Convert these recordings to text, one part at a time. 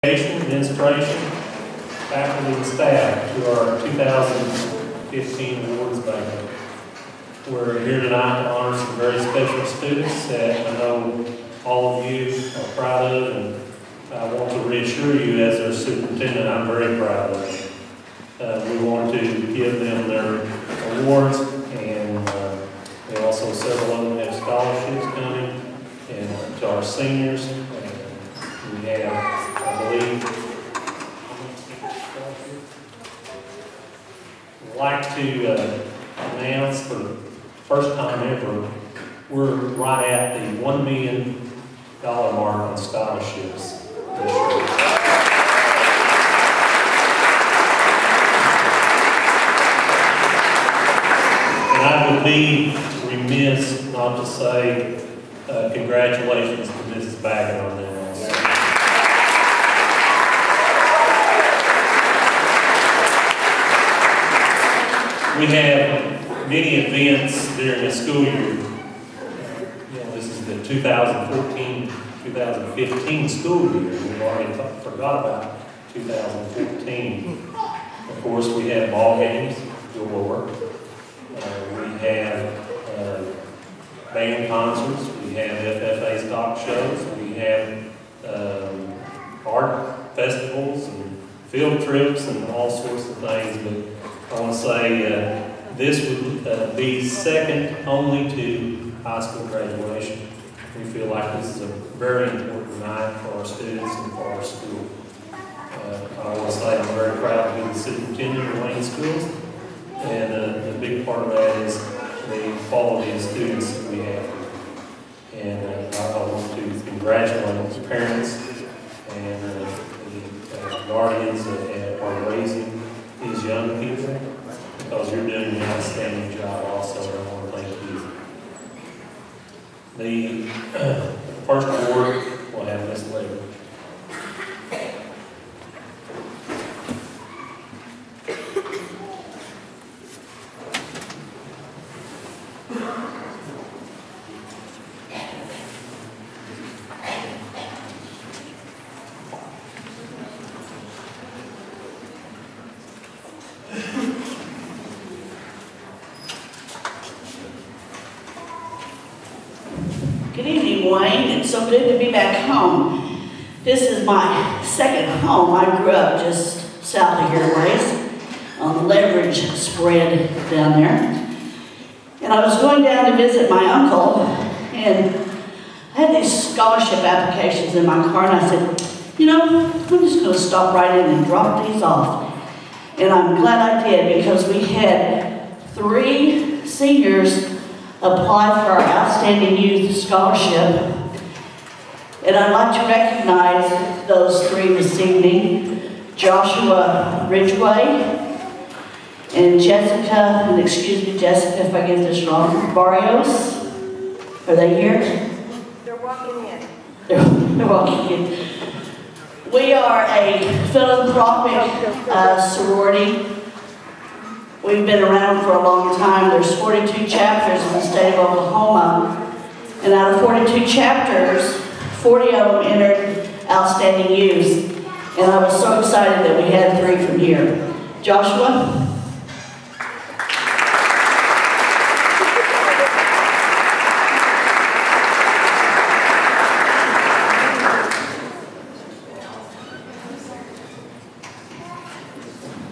Administration, faculty, and staff to our 2015 awards banquet. We're here tonight to honor some very special students that I know all of you are proud of, and I want to reassure you as their superintendent, I'm very proud of them. We want to give them their awards, and we also several of them have scholarships coming, and to our seniors, we have, I believe, I'd like to announce for the first time ever, we're right at the $1 million mark on scholarships this year. And I would be remiss not to say congratulations to Mrs. Baggett on that. We have many events during the school year. This is the 2014-2015 school year. We've already forgot about 2014. Of course, we have ball games galore. We have band concerts. We have FFA stock shows. We have art festivals and field trips and all sorts of things. But I want to say this would be second only to high school graduation. We feel like this is a very important night for our students and for our school. I want to say I'm very proud to be the superintendent of Wayne Schools, and a big part of that is the quality of students that we have. And I want to congratulate the parents and the guardians that are raising these young people, because you're doing an outstanding job also, and I want to thank you. The first award will have Ms. Lee. Good evening, Wayne. It's so good to be back home. This is my second home. I grew up just south of here ways on the Leverage spread down there. And I was going down to visit my uncle, and I had these scholarship applications in my car, and I said, you know, I'm just going to stop right in and drop these off. And I'm glad I did, because we had 3 seniors apply for our Outstanding Youth Scholarship. And I'd like to recognize those 3 this evening: Joshua Ridgway and Jessica, and excuse me, Jessica, if I get this wrong, Barrios. Are they here? They're walking in. They're walking in. We are a philanthropic sorority. We've been around for a long time. There's 42 chapters in the state of Oklahoma. And out of 42 chapters, 40 of them entered Outstanding Youth. And I was so excited that we had 3 from here. Joshua?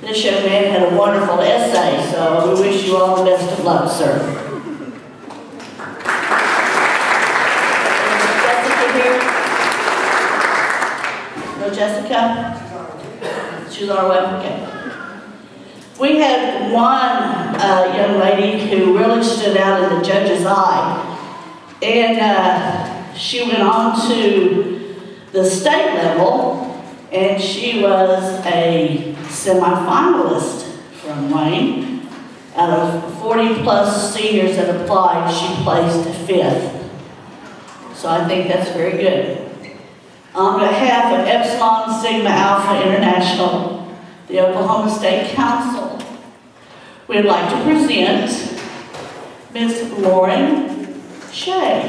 This young man had a wonderful essay, so we wish you all the best of luck, sir. Is Jessica here? No Jessica? She's on her way? Okay. We had one young lady who really stood out in the judge's eye, and she went on to the state level, and she was a semi-finalist from Wayne. Out of 40 plus seniors that applied, she placed 5th. So I think that's very good. On behalf of Epsilon Sigma Alpha International, the Oklahoma State Council, we'd like to present Ms. Lauren Shea.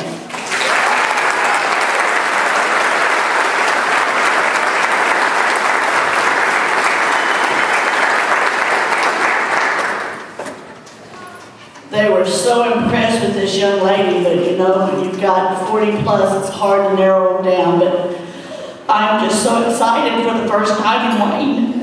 were so impressed with this young lady, but you know, when you've got 40 plus, it's hard to narrow them down. But I'm just so excited for the first time in Wayne.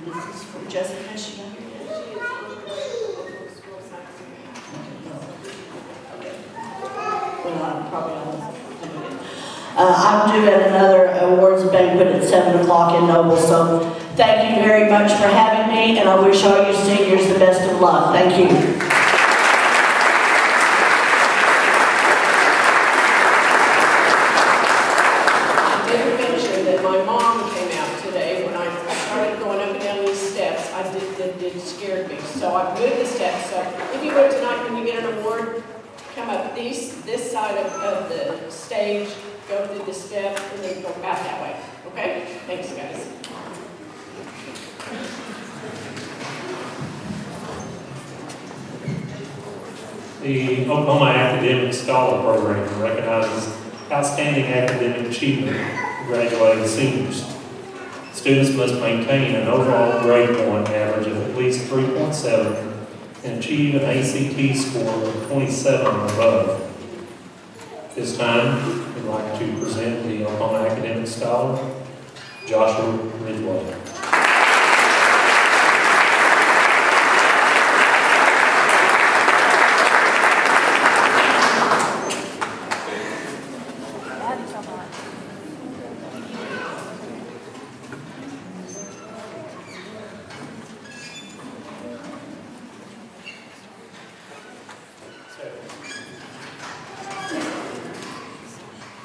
This is for Jessica. She got here yet? Well, I'm probably almost. I'm due at another awards banquet at 7 o'clock in Noble, so thank you very much for having me, and I wish all you seniors the best of luck. Thank you. I did mention that my mom came out today when I started going up and down these steps. It scared me, so I moved the steps. So if you would tonight, when you get an award, come up this side of the stage, go through the steps, and then go back that way. Okay? Thanks, guys. The Oklahoma Academic Scholar Program recognizes outstanding academic achievement for graduating seniors. Students must maintain an overall grade point average of at least 3.7 and achieve an ACT score of 27 or above. This time, we'd like to present the Oklahoma Academic Scholar, Joshua Ridgway.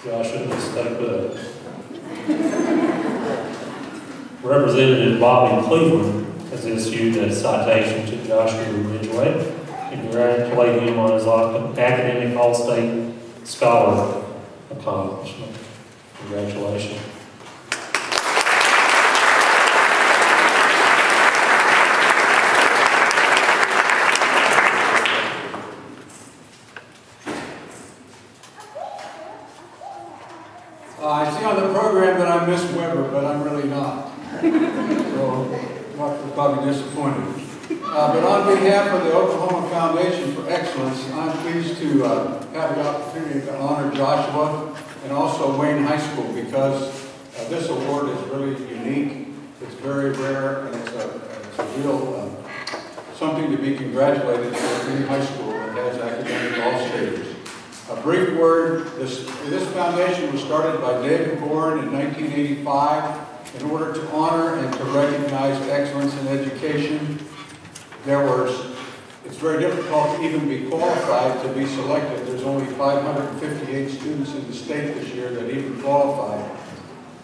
Joshua, stay put. Representative Bobby Cleveland has issued a citation to Joshua Ridgway to congratulate him on his academic All-State Scholar accomplishment. Congratulations. I see on the program that I'm Miss Weber, but I'm really not. So, you're probably disappointed. But on behalf of the Oklahoma Foundation for Excellence, I'm pleased to have the opportunity to honor Joshua and also Wayne High School, because this award is really unique. It's very rare, and it's a real something to be congratulated for any high school that has academic all-staters. A brief word, this foundation was started by David Bourne in 1985 in order to honor and to recognize excellence in education. It's very difficult to even be qualified to be selected. There's only 558 students in the state this year that even qualified.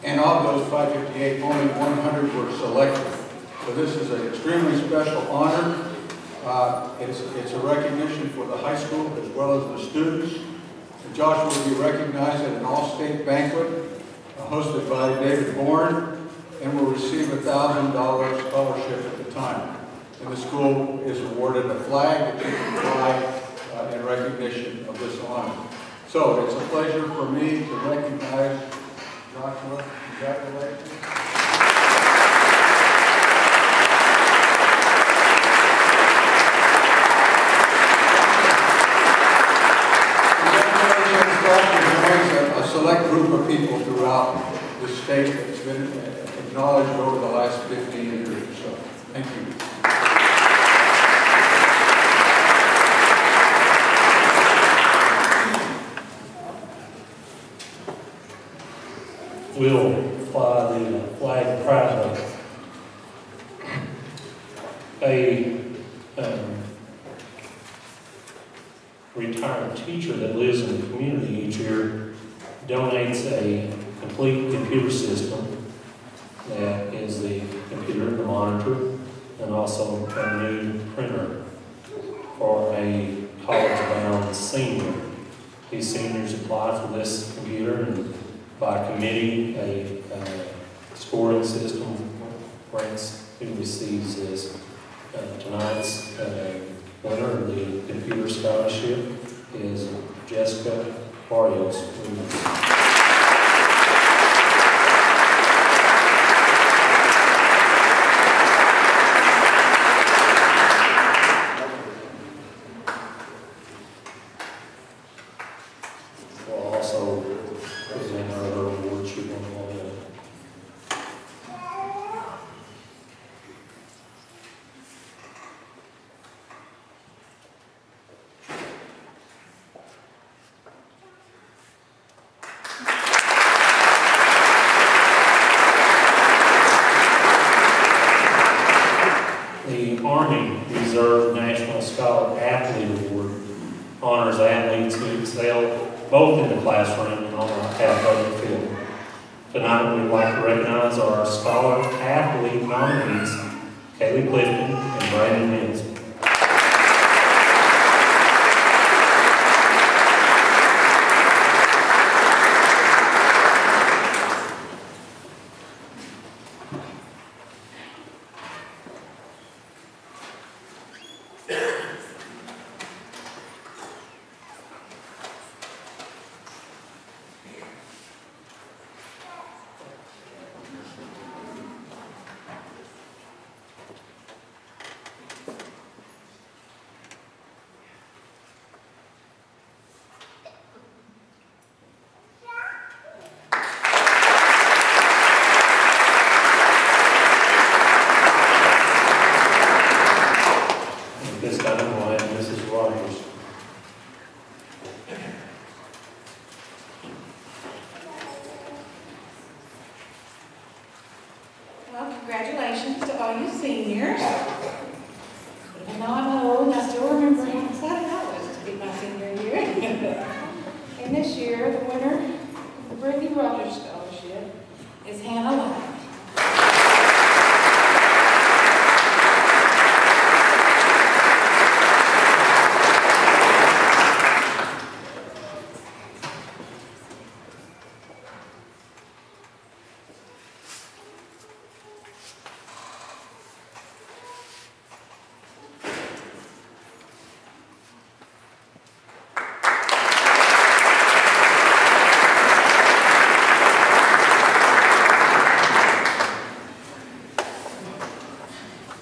And of those 558, only 100 were selected. So this is an extremely special honor. It's a recognition for the high school as well as the students. Joshua will be recognized at an all-state banquet hosted by David Bourne and will receive a $1,000 scholarship at the time. And the school is awarded a flag that you can fly in recognition of this honor. So it's a pleasure for me to recognize Joshua. Congratulations. A select group of people throughout the state that's been acknowledged over the last 15 years or so. Thank you. We'll fly the flag proudly. A retired teacher that lives in the community each year donates a complete computer system that is the computer, the monitor, and also a new printer for a college-bound senior. These seniors apply for this computer, and by committee, a scoring system ranks who receives this. Tonight's winner of the computer scholarship is Jessica Barrios. Please. We'll also present our award sheet on the wall. The Army Reserve National Scholar Athlete Award honors athletes who excel both in the classroom and on the athletic field. Tonight, we'd like to recognize our Scholar Athlete nominees, Kaylee Clifton and Brandon Mills. This time we'll have Mrs. Rogers. Well, congratulations to all you seniors. Even though I'm old, I still remember how excited I was to be my senior year. And this year, the winner of the Brittany Rogers Scholarship is Hannah Lyon.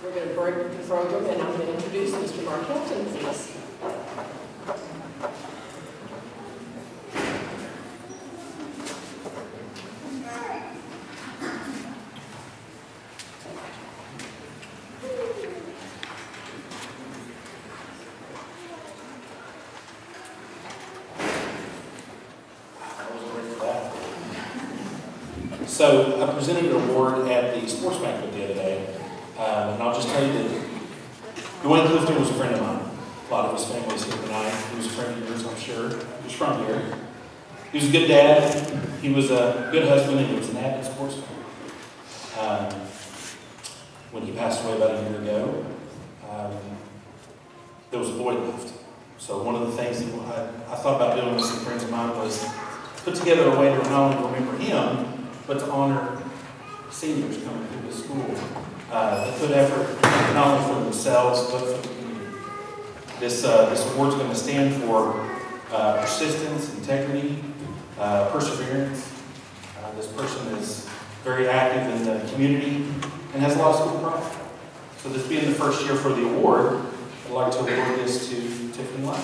We're going to break the program, and I'm going to introduce Mr. Mark Hilton, please. So I presented an award at the sports banquet the other day, and I'll just tell you that Dwayne Clifton was a friend of mine. A lot of his family is here tonight. He was a friend of yours, I'm sure. He was from here. He was a good dad. He was a good husband, and he was an avid sportsman. When he passed away about a year ago, there was a void left. So one of the things that I thought about doing with some friends of mine was put together a way to not only remember him, but to honor seniors coming through the school. They put effort not only for themselves, but for the community. This award's going to stand for persistence, integrity, perseverance. This person is very active in the community and has a lot of school pride. So this being the first year for the award, I'd like to award this to Tiffany Lyon.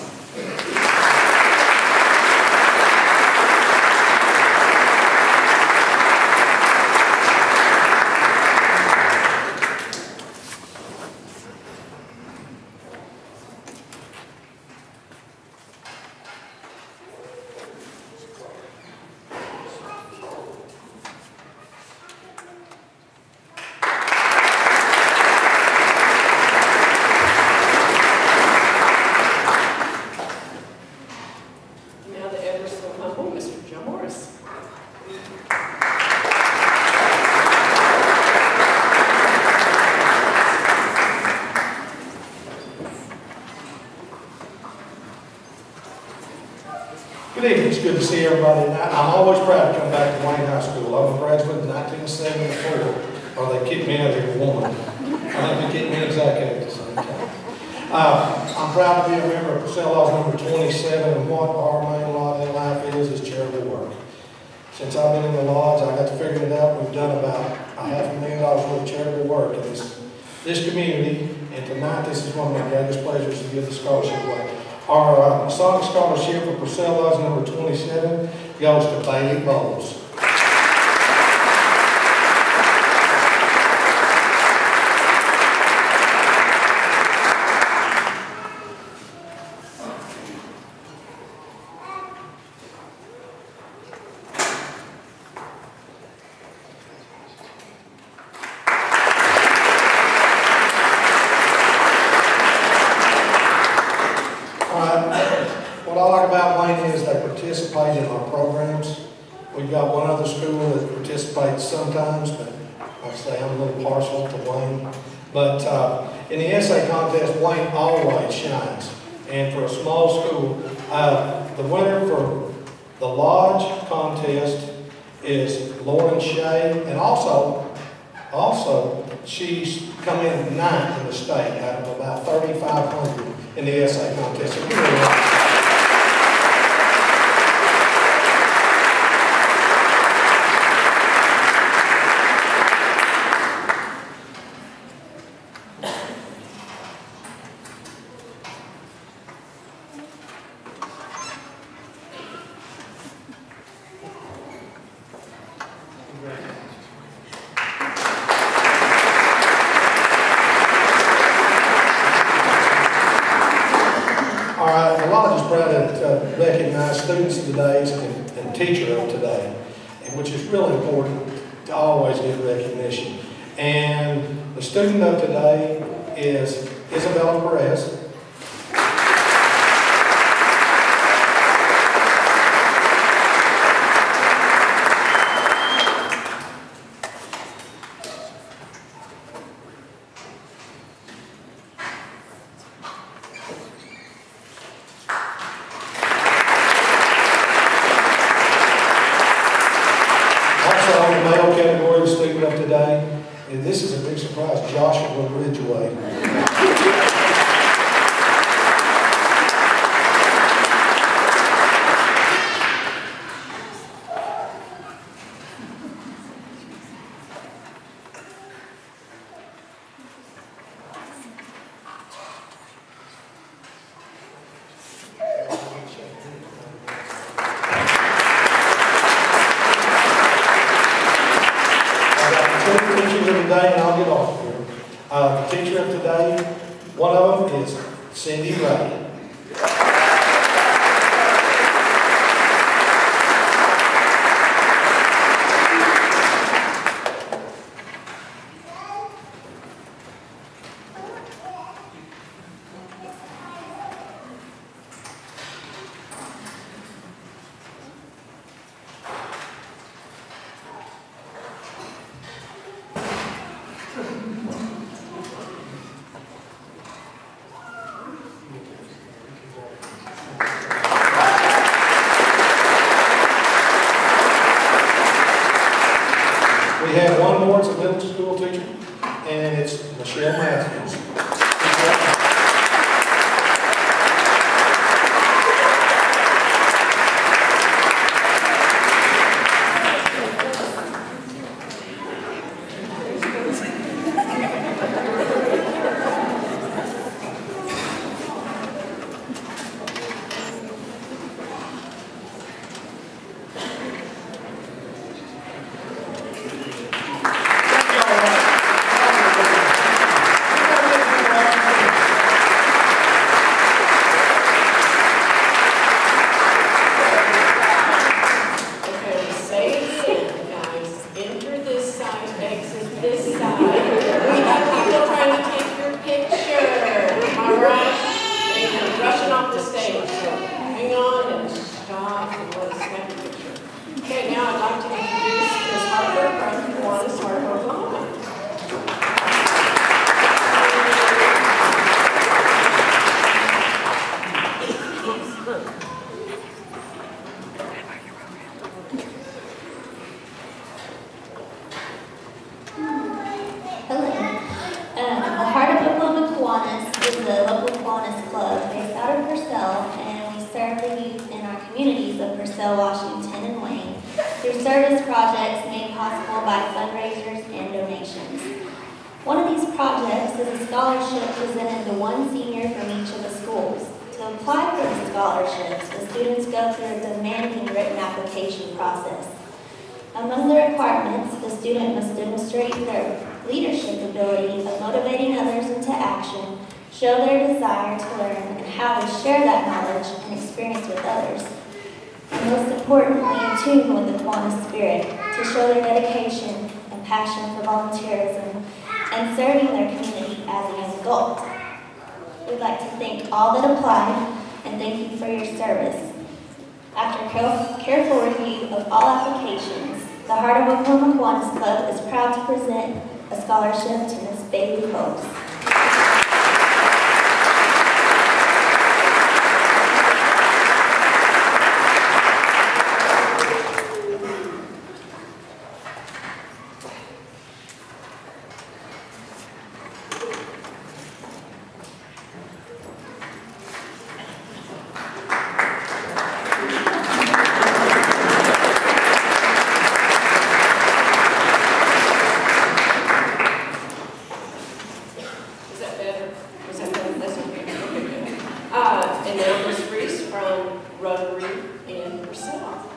Good evening, it's good to see everybody. I'm always proud to come back to Wayne High School. I'm a graduate in 1974. Or they kicked me out of here, woman. I think they kicked me and Zach out at the same time. I'm I'm proud to be a member of Purcell Laws number 27, and what our main law in life is charitable work. Since I've been in the lodge, I got to figure it out. We've done about $500,000 worth of charitable work in this community, and tonight this is one of my greatest pleasures to give the scholarship away. Our Masonic Scholarship for Purcell Laws number 27 goes to Bailey Bowles. What I like about Wayne is they participate in our programs. We've got one other school that participates sometimes, but like I say, I'm a little partial to Wayne. But in the essay contest, Wayne always shines. And for a small school, the winner for the Lodge contest is Lauren Shea, and also she's come in 9th in the state out of about 3,500 in the essay contest. So the Lodge is proud to recognize Students of Today and Teacher of Today, which is really important to always give recognition. And the Student of Today is Isabella Perez. Also, in the male category, the Student of Today, and this is a big surprise, Joshua Ridgway. Teachers of today, and I'll get off here. The teacher of today, one of them is Cindy Ray. service projects made possible by fundraisers and donations. One of these projects is a scholarship presented to one senior from each of the schools. To apply for the scholarships, the students go through a demanding written application process. Among the requirements, the student must demonstrate their leadership ability of motivating others into action, show their desire to learn, and how to share that knowledge and experience with others. And most importantly, in tune with the Kiwanis spirit, to show their dedication and passion for volunteerism and serving their community as a young adult. We'd like to thank all that applied and thank you for your service. After careful review of all applications, the Heart of Oklahoma Kiwanis Club is proud to present a scholarship to Miss Bailey Holmes. And now Ms. Reese from Rotary in Purcell.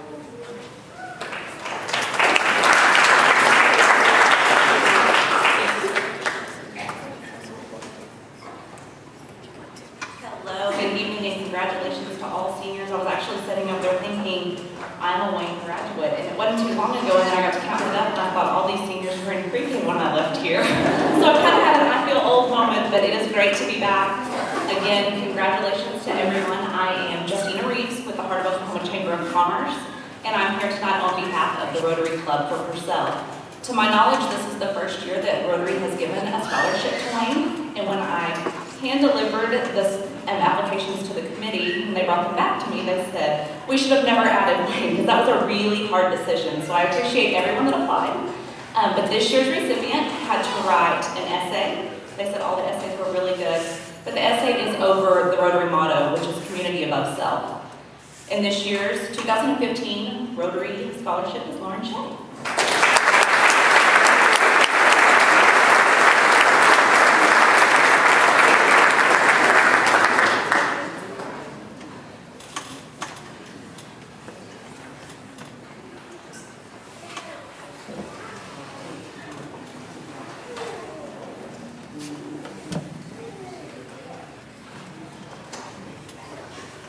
Hello, good evening, and congratulations to all seniors. I was actually sitting up there thinking, I'm a Wayne graduate, and it wasn't too long ago, and then I got to count it up, and I thought all these seniors were in pre-K when I left here. So I've kind of had an I feel old moment, but it is great to be back. Again, congratulations to everyone. I am Justina Reeves with the Heart of Oklahoma Chamber of Commerce, and I'm here tonight on behalf of the Rotary Club for Purcell. To my knowledge, this is the first year that Rotary has given a scholarship to Wayne, and when I hand-delivered this applications to the committee, and they brought them back to me, they said, we should have never added Wayne, because that was a really hard decision. So I appreciate everyone that applied. But this year's recipient had to write an essay. They said all the essays were really good. But the essay is over the Rotary motto, which is community above self. In this year's 2015 Rotary Scholarship is Lauren Shea.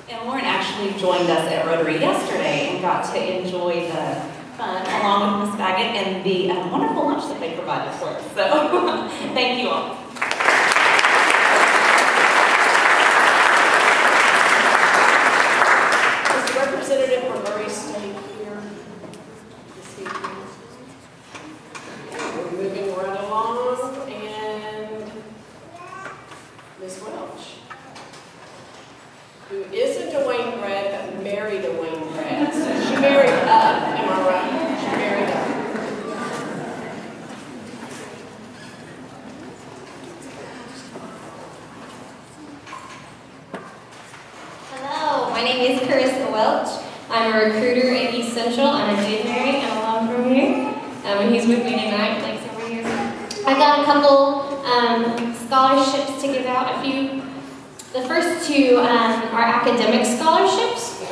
And Lauren actually joined us at Rotary yesterday and got to enjoy the fun along with Ms. Baggett and the wonderful lunch that they provided for us. So thank you all. Is the representative from Murray State here this evening? We're moving right along, and Ms. Welch, who isn't a Wayne grad, but married a Wayne grad. So she married up, am I right? She married up. Hello, my name is Carissa Welch. I'm a recruiter at East Central, and I did marry an alum from here. And he's with me tonight, thanks over here. I got a couple scholarships to give out, a few. The first two are academic scholarships.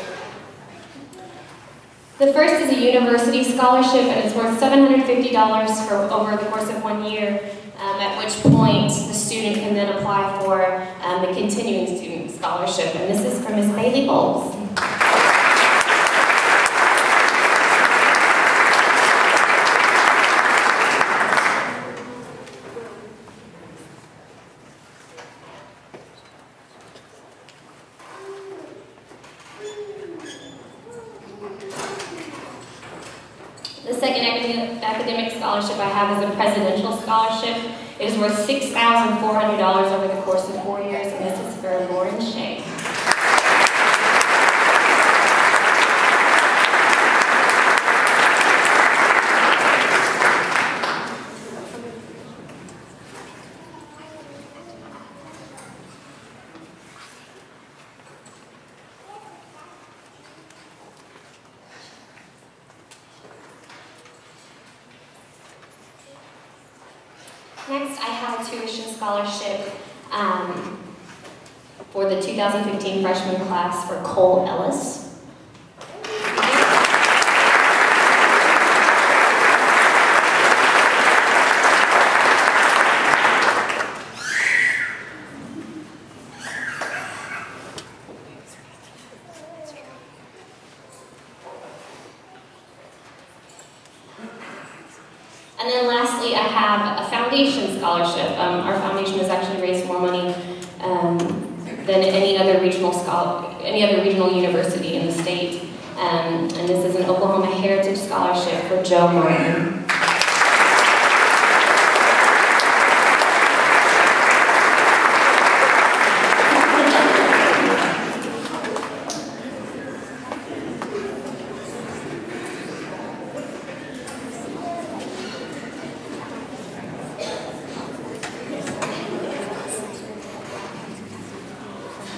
The first is a university scholarship, and it's worth $750 for over the course of 1 year, at which point the student can then apply for the continuing student scholarship. And this is from Ms. Bailey Bowles. The second academic scholarship I have is a presidential scholarship. It is worth $6,400 over the course of 4 years, and this is for Lauren Shea. Next, I have a tuition scholarship for the 2015 freshman class for Cole Ellis. And then lastly, I have a foundation scholarship. Our foundation has actually raised more money than any other regional university in the state. And this is an Oklahoma Heritage Scholarship for Joe Martin.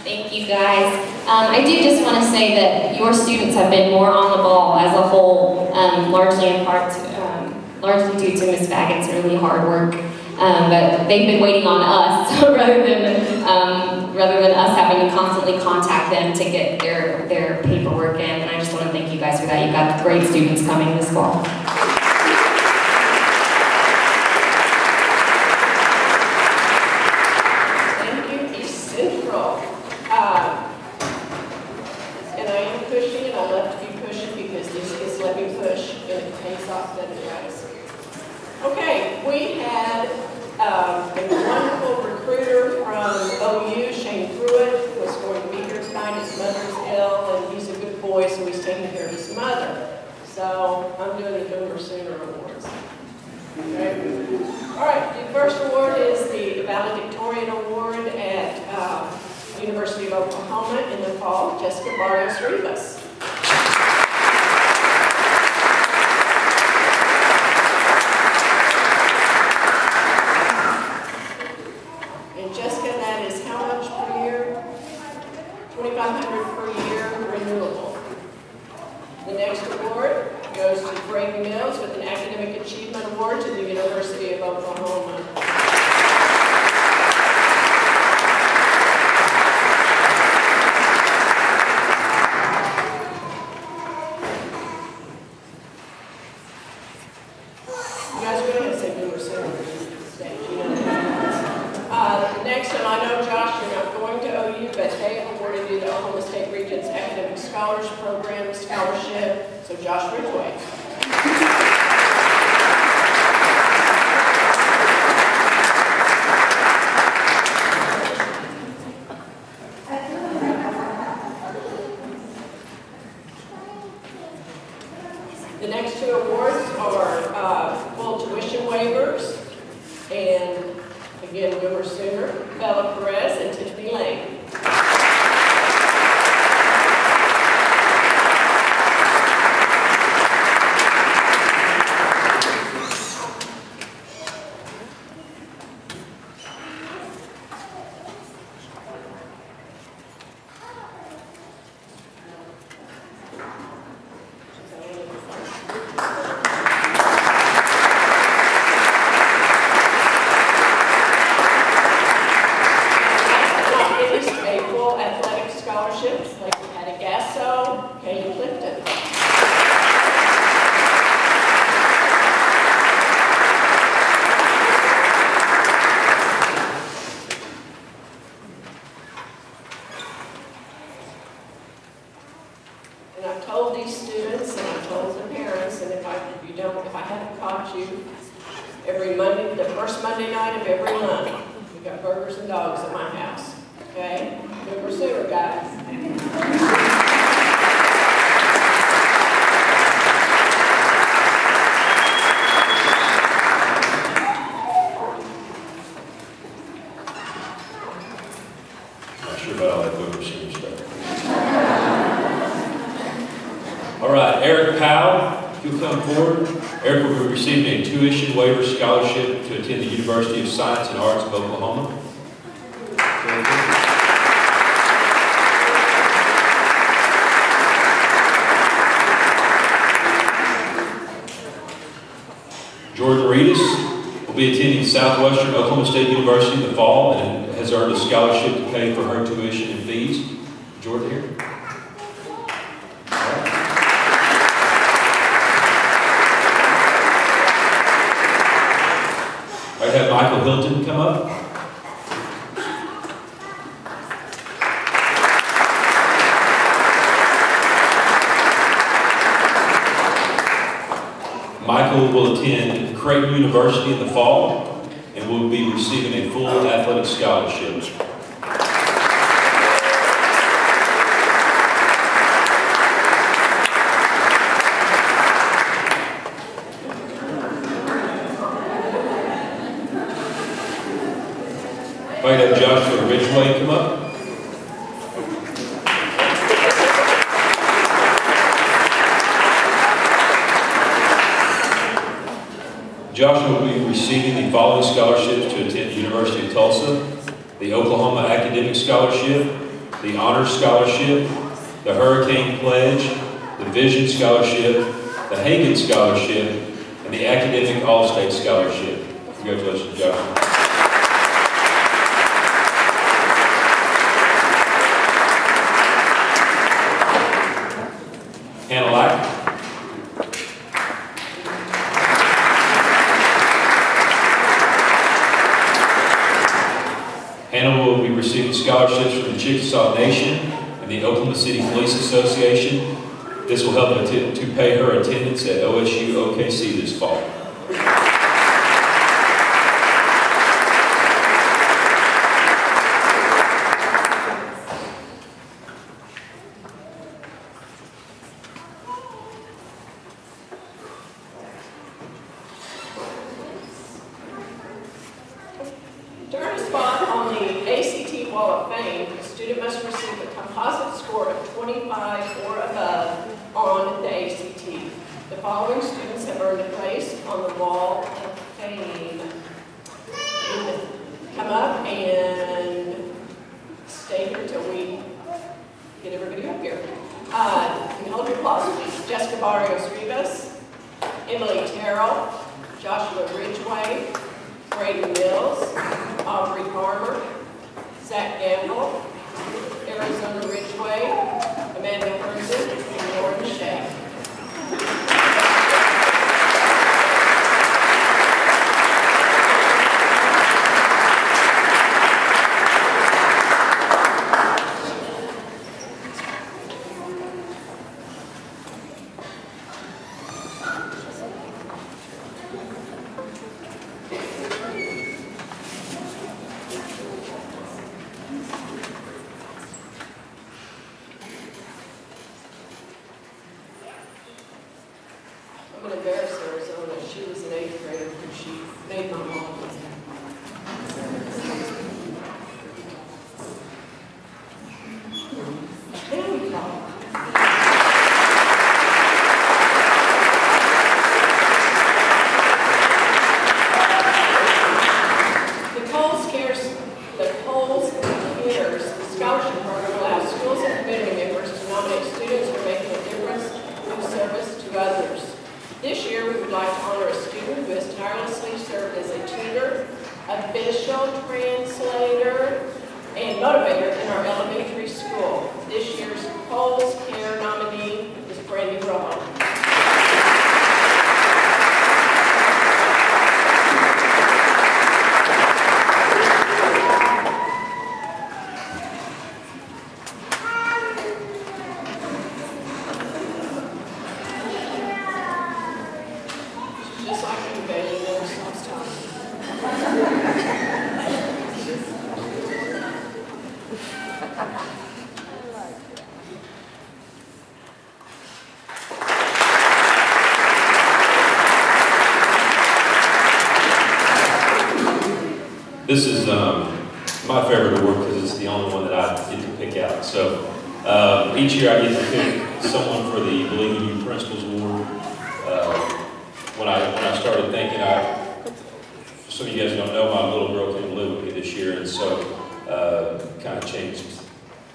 Thank you guys. I do just want to say that your students have been more on the ball as a whole, largely due to Ms. Baggett's really hard work. But they've been waiting on us rather than us having to constantly contact them to get their paperwork in. And I just want to thank you guys for that. You've got great students coming this fall. And I am pushing and I love to be pushing because these kids let me push and it pays off, doesn't it, guys? Okay, we had a wonderful recruiter from OU, Shane Pruitt, who was going to be here tonight. His mother's ill and he's a good boy, so he's taking care of his mother. So I'm doing the Boomer Sooner Awards. Okay. All right, the first award is the Valedictorian Award at University of Oklahoma in the fall, Jessica Barrios Rivas. And Jessica, that is how much per year? $2,500 per year, renewable. The next award goes to Brady Mills with an Academic Achievement Award to the University of Oklahoma. Next, and I know, Josh, you're not going to OU, but they awarded you the Oklahoma State Regents Academic Scholars Program Scholarship, so Josh Ridgway. The next two awards are full tuition waivers, and again, Boomer Sooner, Bella Perez, and Tiffany Lane. Like we had a Gasso, Katie Clifton. And I've told these students and I've told the parents, and if I haven't caught you, every Monday, the first Monday night of every month, we got burgers and dogs at my house. Okay? Boomer Sooner, guys. Not sure about all that Boomer Sooner stuff. All right, Eric Powell, if you'll come forward. Eric will be receiving a tuition waiver scholarship to attend the University of Science and Arts of Oklahoma. George Arenas will be attending Southwestern Oklahoma State University in the fall and has earned a scholarship to pay for her tuition and fees. Jordan here. I have Michael Hilton come up. Michael will attend Creighton University in the fall and will be receiving a full athletic scholarship. If I could have Joshua Ridgway come up. Joshua will be receiving the following scholarships to attend the University of Tulsa: the Oklahoma Academic Scholarship, the Honors Scholarship, the Hurricane Pledge, the Vision Scholarship, the Hagen Scholarship, and the Academic All-State Scholarship. Congratulations, Joshua. Hannah Lack. Hannah will be receiving scholarships from the Chickasaw Nation and the Oklahoma City Police Association. This will help to pay her attendance at OSU OKC this fall. To earn a spot on the ACT Wall of Fame, a student must receive a composite score of 25 or above on the ACT. The following students have earned a place on the Wall of Fame. Come up and stay here until we get everybody up here. You hold your applause, please. Jessica Barrios Rivas, Emily Terrell, Joshua Ridgway, Brady Mills, Aubrey Farmer, Zach Gamble, Arizona Ridgway, Amanda Herndon, and Lauren Shea. I'm going to embarrass Arizona. She was an 8th grader when she made my mom. There we go. The Coles Cares Scholarship Program allows schools and community members to nominate students who are making a difference through service to others. This year, we would like to honor a student who has tirelessly served as a tutor, official, translator, and motivator in our elementary school. This year's Coles Care nominee is Brandy Romo. Just like you, baby, never stops talking. This is my favorite award because it's the only one that I get to pick out. So each year I get to pick someone for the Believe in You Principals Award. When I started thinking, some of you guys don't know, my little girl came to live with me this year, and so kind of changed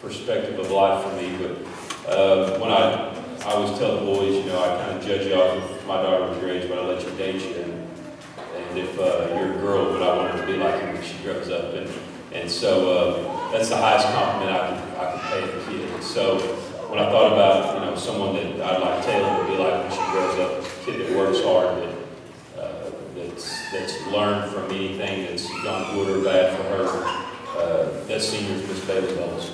perspective of life for me. But when I always tell the boys, you know, I kind of judge you off of my daughter was your age, but I let you date you. And that if you're a girl, would I want her to be like you when she grows up? And so that's the highest compliment I could pay a kid. And so when I thought about, someone that I'd like Taylor to be like when she grows up, a kid that works hard, that's learned from anything that's gone good or bad for her, that senior is Miss Bailey Bowles.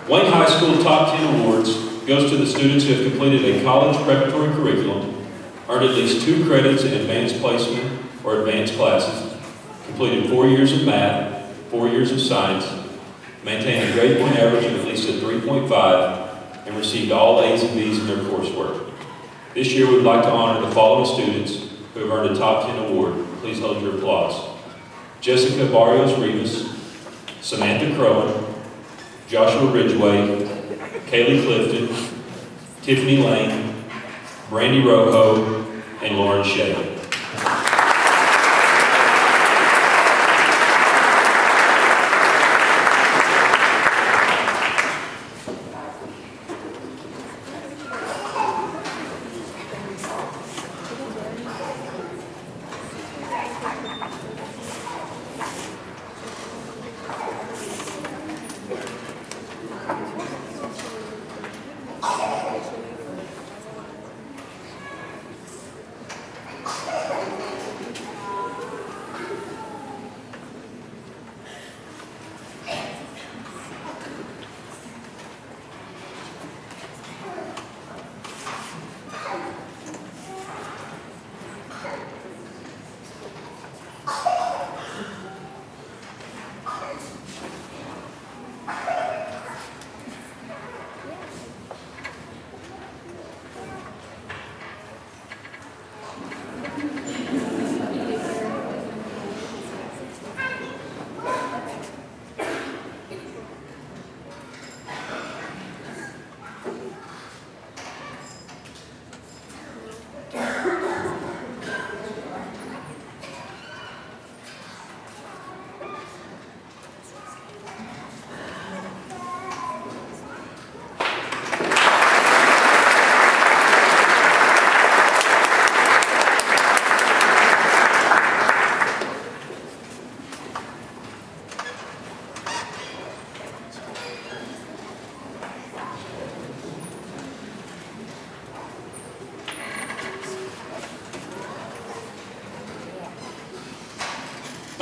Wayne High School Top 10 Awards goes to the students who have completed a college preparatory curriculum, earned at least 2 credits in advanced placement or advanced classes, completed 4 years of math, 4 years of science, maintained a grade point average of at least a 3.5, and received all A's and B's in their coursework. This year we would like to honor the following students who have earned a Top 10 award. Please hold your applause. Jessica Barrios Rivas, Samantha Crowan, Joshua Ridgway, Kaylee Clifton, Tiffany Lane, Brandy Rojo, and Lauren Shea.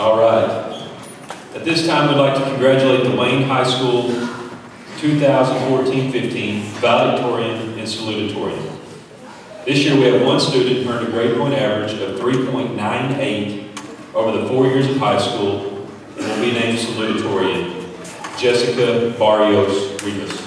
All right. At this time, we'd like to congratulate the Wayne High School 2014-15 valedictorian and salutatorian. This year, we have one student who earned a grade point average of 3.98 over the 4 years of high school and will be named salutatorian, Jessica Barrios Rivas.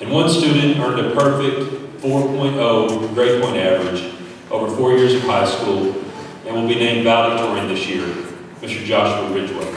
And one student earned a perfect 4.0 grade point average over 4 years of high school and will be named valedictorian this year, Mr. Joshua Ridgway.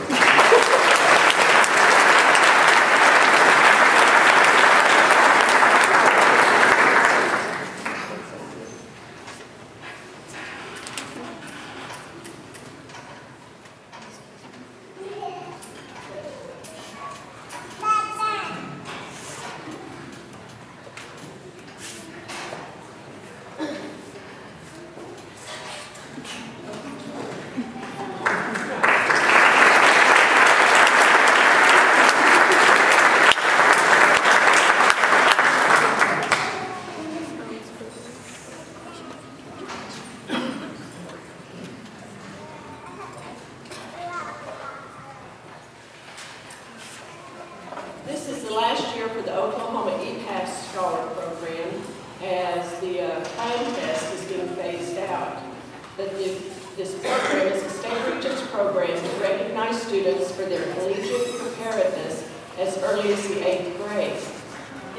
This is the last year for the Oklahoma EPAS Scholar Program, as the Time Test is being phased out. But this program is a state regents program to recognize students for their collegiate preparedness as early as the 8th grade.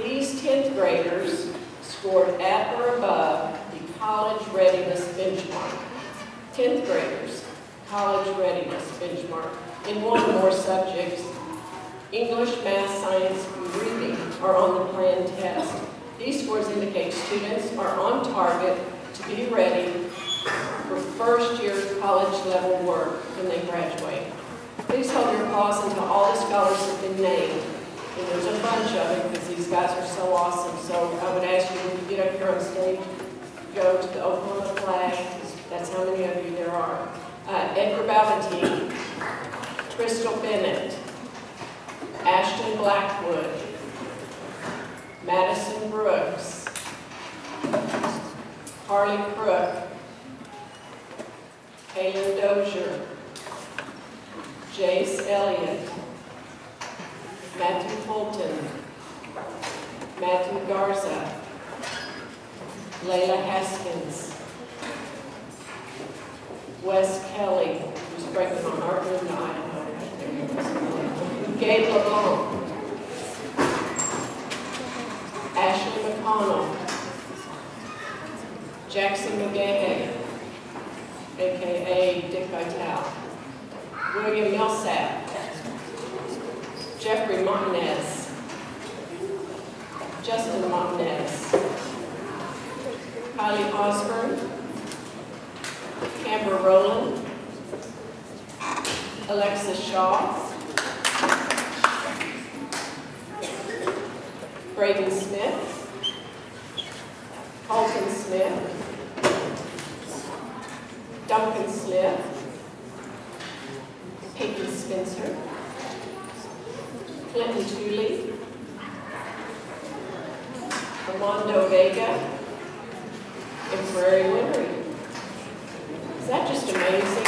These 10th graders scored at or above the college readiness benchmark. 10th graders, college readiness benchmark, in one or more subjects. English, math, science, and reading are on the planned test. These scores indicate students are on target to be ready for first-year college-level work when they graduate. Please hold your applause until all the scholars have been named. And there's a bunch of them because these guys are so awesome. So I would ask you, when you get up here on stage, go to the Oklahoma flag. That's how many of you there are. Edgar Ballantyne, Crystal Bennett, Ashton Blackwood, Madison Brooks, Harley Crook, Kaylin Dozier, Jace Elliott, Matthew Fulton, Matthew Garza, Layla Haskins, Wes Kelly, who's breaking on our room, Idaho, right there. Gabe LeBlanc, Ashley McConnell, Jackson McGahey, a.k.a. Dick Vitale, William Millsap, Jeffrey Martinez, Justin Martinez, Kylie Osborne, Amber Rowland, Alexis Shaw, Braden Smith, Colton Smith, Duncan Smith, Peyton Spencer, Clinton Tooley, Armando Vega, and Prairie Winry. Is that just amazing?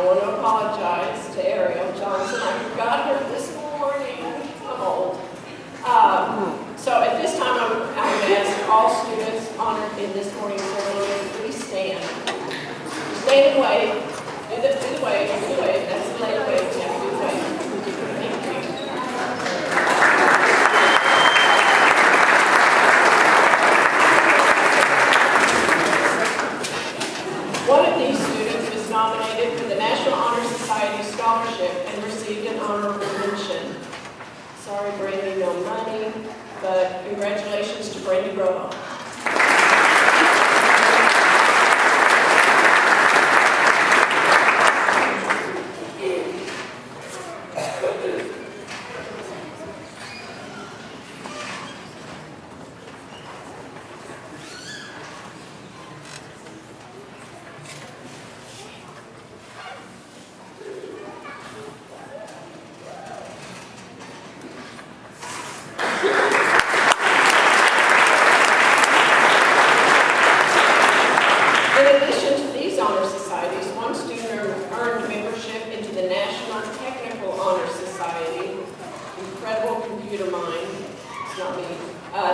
want to apologize to Ariel Johnson. I forgot her this morning. I'm old. So at this time, I would ask all students honored in this morning's ceremony to please stand. Stand and wave. Do the wave. Do the wave. That's the lady wave. Yeah, do the wave. Thank you. One of these students was nominated for the National Honor Society Scholarship and received an honorable mention. Sorry, Brandy, no money, but congratulations to Brandy Rojo.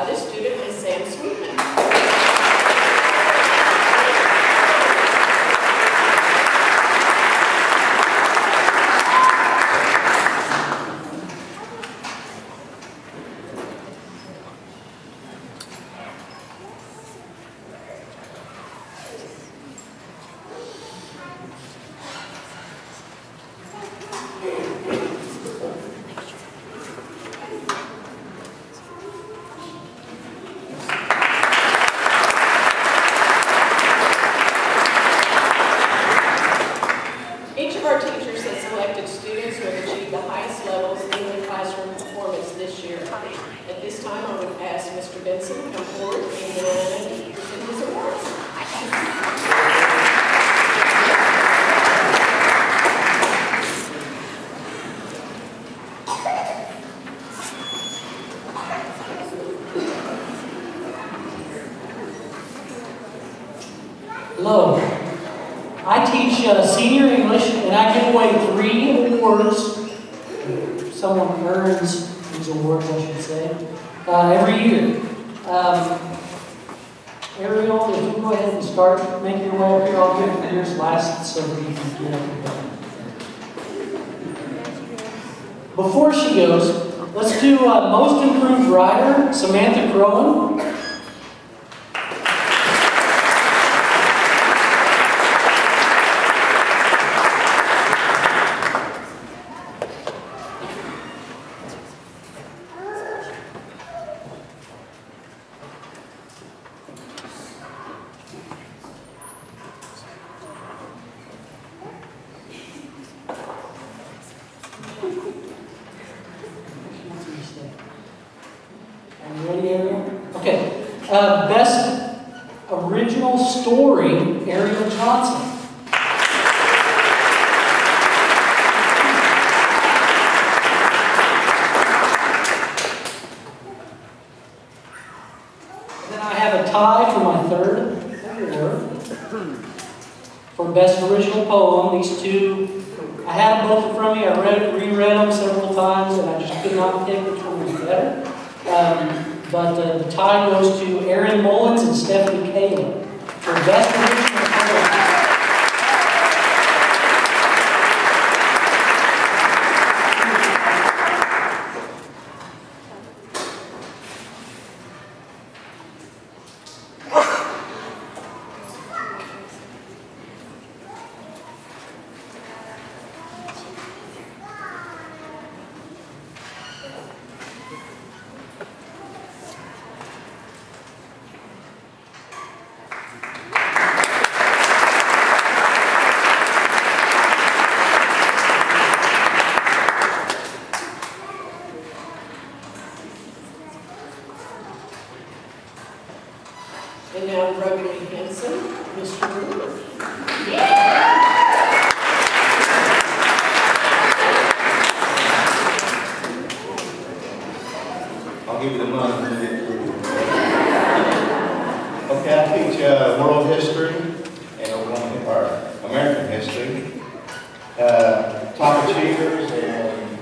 This student is Sam Sweetman. At this time, I would ask Mr. Benson to come forward and present his awards. Hello. I teach senior English, and I give away 3 awards. Someone earns these awards, I should say, every year. Ariel, if you go ahead and start, make your way up here. I'll give yours last so that you can get up here. Before she goes, let's do Most Improved Rider, Samantha Crowan. Best Original Story, Ariel Johnson. Then I have a tie for my third award. For Best Original Poem, these two, I had them both in front of me. I reread them several times, and I just could not pick which one was better. But the tie goes to Erin Mullins and Stephanie Kaler for Best Original Poem. Top achievers in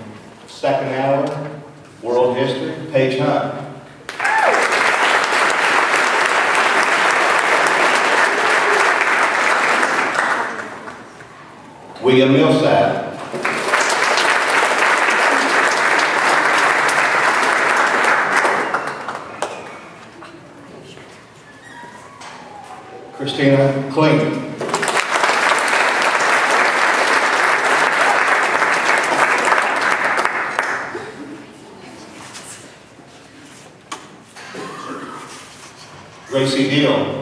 second hour, world history, Paige Hunt. William Millsap. Christina Clinton. Gracie Deal.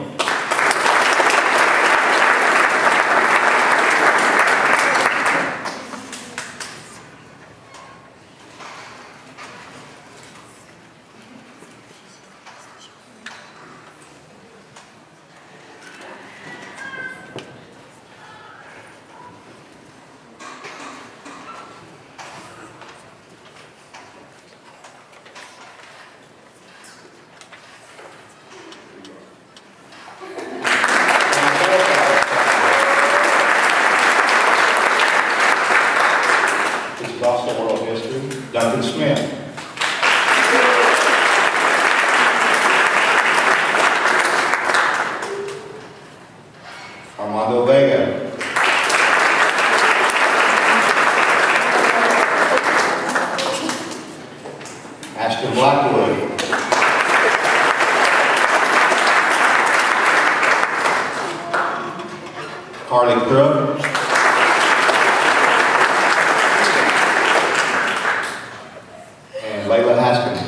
Also world history, Duncan Smith. Armando Vega. Ashton Blackwood. Carly Crook. Layla Haskins.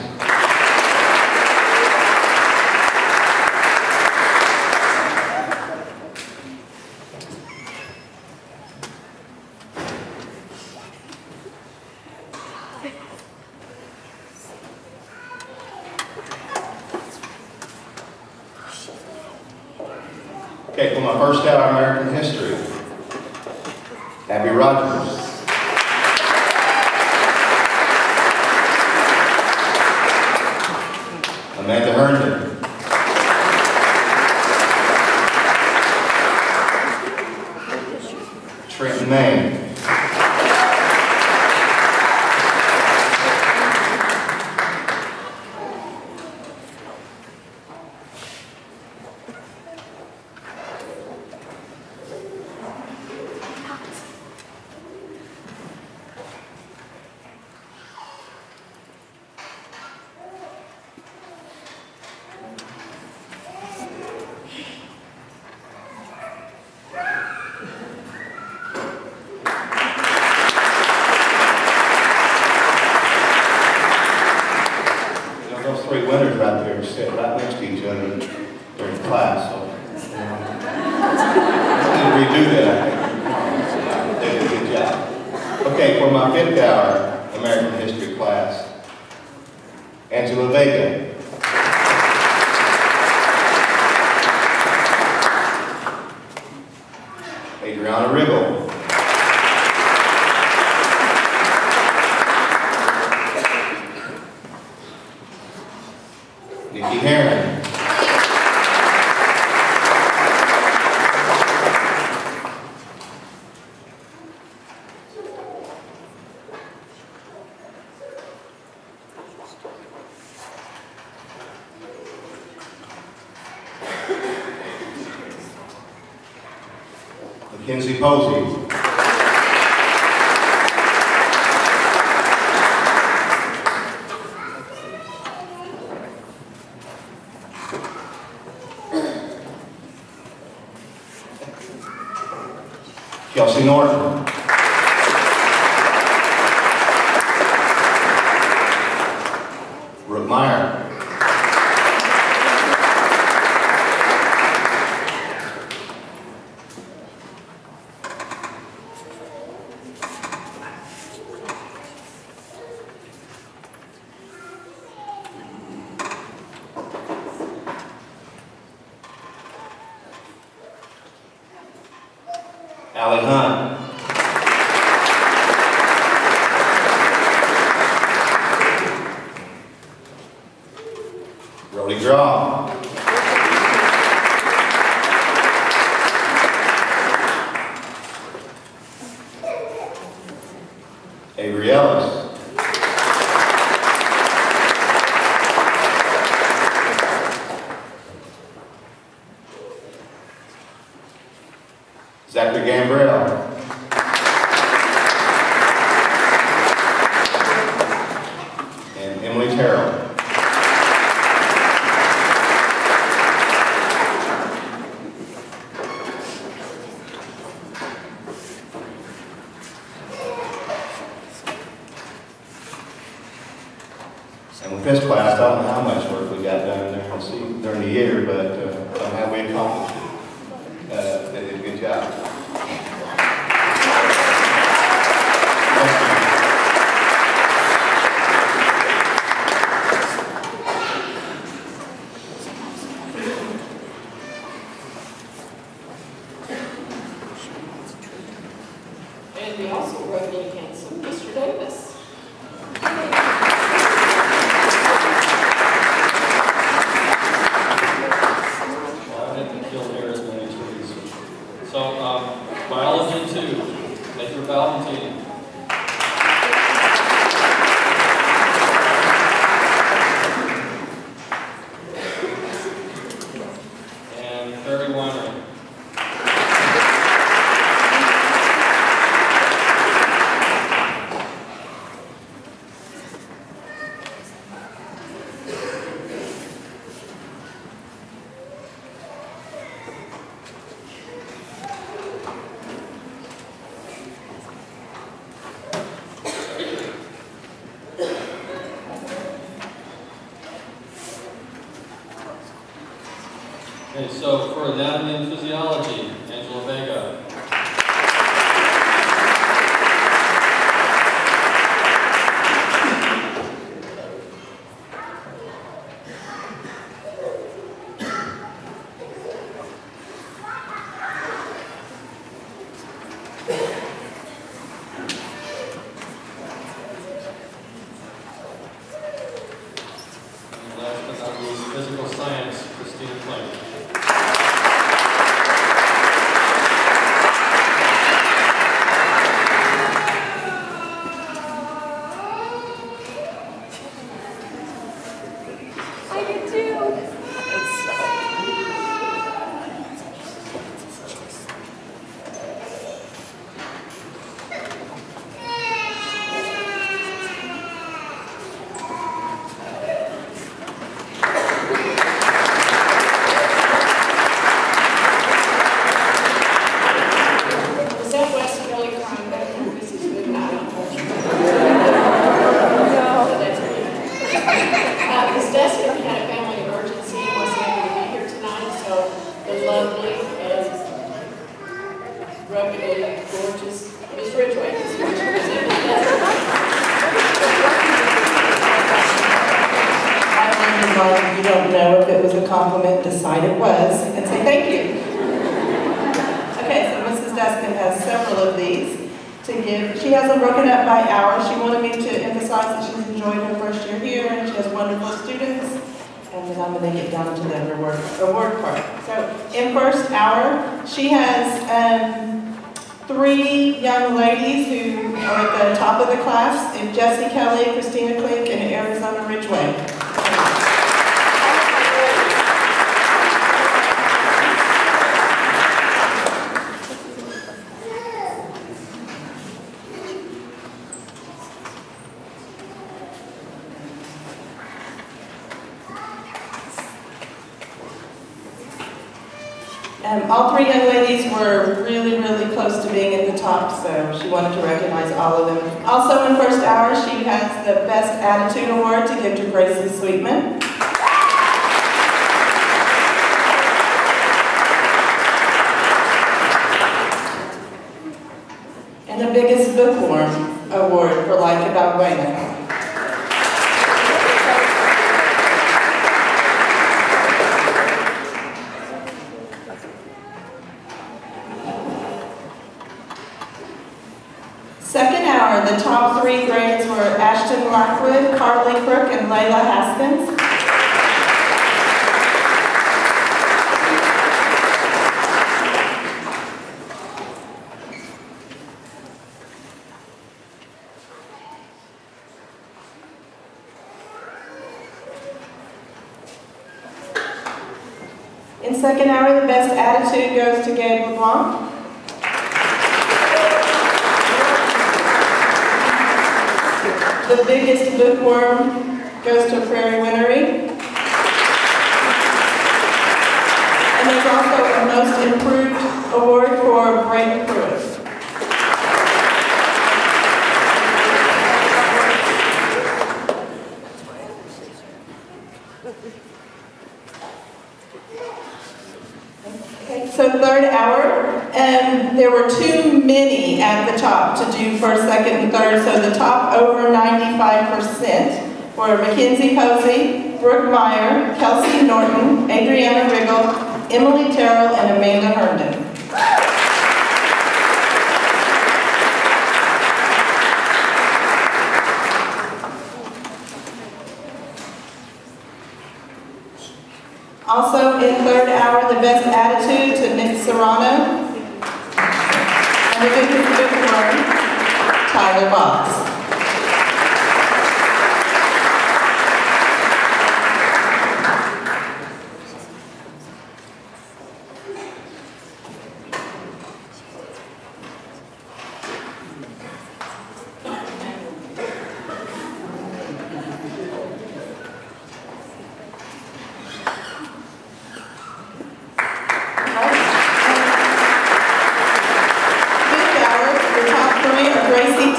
Okay, for my first hour American history, Abby Rogers. Amanda Herndon. Trenton May. Three winners right there sit right next to each other during class, so I redo that. They did a good job. Okay, for my fifth hour American history class, Angela Vega. Adriana Riggle. Nikki Herron. Mackenzie Posey. Kelsey Norton. Brooke Meyer. Allie Hunt. Brody Draw. Avery Ellis. Zachary Gambrell. And Emily Terrell. And with this class, I don't know how much work we got done during the year, but somehow we accomplished it. They did a good job. And we also wrote in handsome Mr. Davis. Biology 2, Major Valentine. And Harry Weiner. Okay, so for anatomy and physiology, Angela Vega. And last but not least, physical science, Christina Plank. Gorgeous Miss Ridgway is here to present. I wondered why you don't know if it was a compliment, decide it was, and say thank you. Okay, so Mrs. Deskin has several of these to give. She has them broken up by hour. She wanted me to emphasize that she's enjoyed her first year here and she has wonderful students. And then I'm going to get down to the award part. So in first hour, she has 3 young ladies who are at the top of the class, and Jessie Kelly, Christina Klink, and Arizona Ridgeway. All 3 young ladies were really, really close to being at the top, so she wanted to recognize all of them. Also in first hour, she has the Best Attitude Award to give to Gracie Sweetman. And the Biggest Bookworm Award for Like About Wayne. Second hour, the top 3 grades were Ashton Lockwood, Carly Crook, and Layla Haskins. second hour, the best attitude goes to Gabe LeBlanc. The biggest bookworm goes to Prairie Winery. And there's also a Most Improved Award for Brayden Pruitt. Okay, so third hour, there were too many at the top to do first, second, and third, so the top over 95% were Mackenzie Posey, Brooke Meyer, Kelsey Norton, Adriana Riggle, Emily Terrell, and Amanda Herndon. Also in third hour, the best attitude to Nick Serrano. And the biggest bookworm, Tyler Box.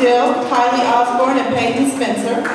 Dill, Kylie Osborne, and Peyton Spencer.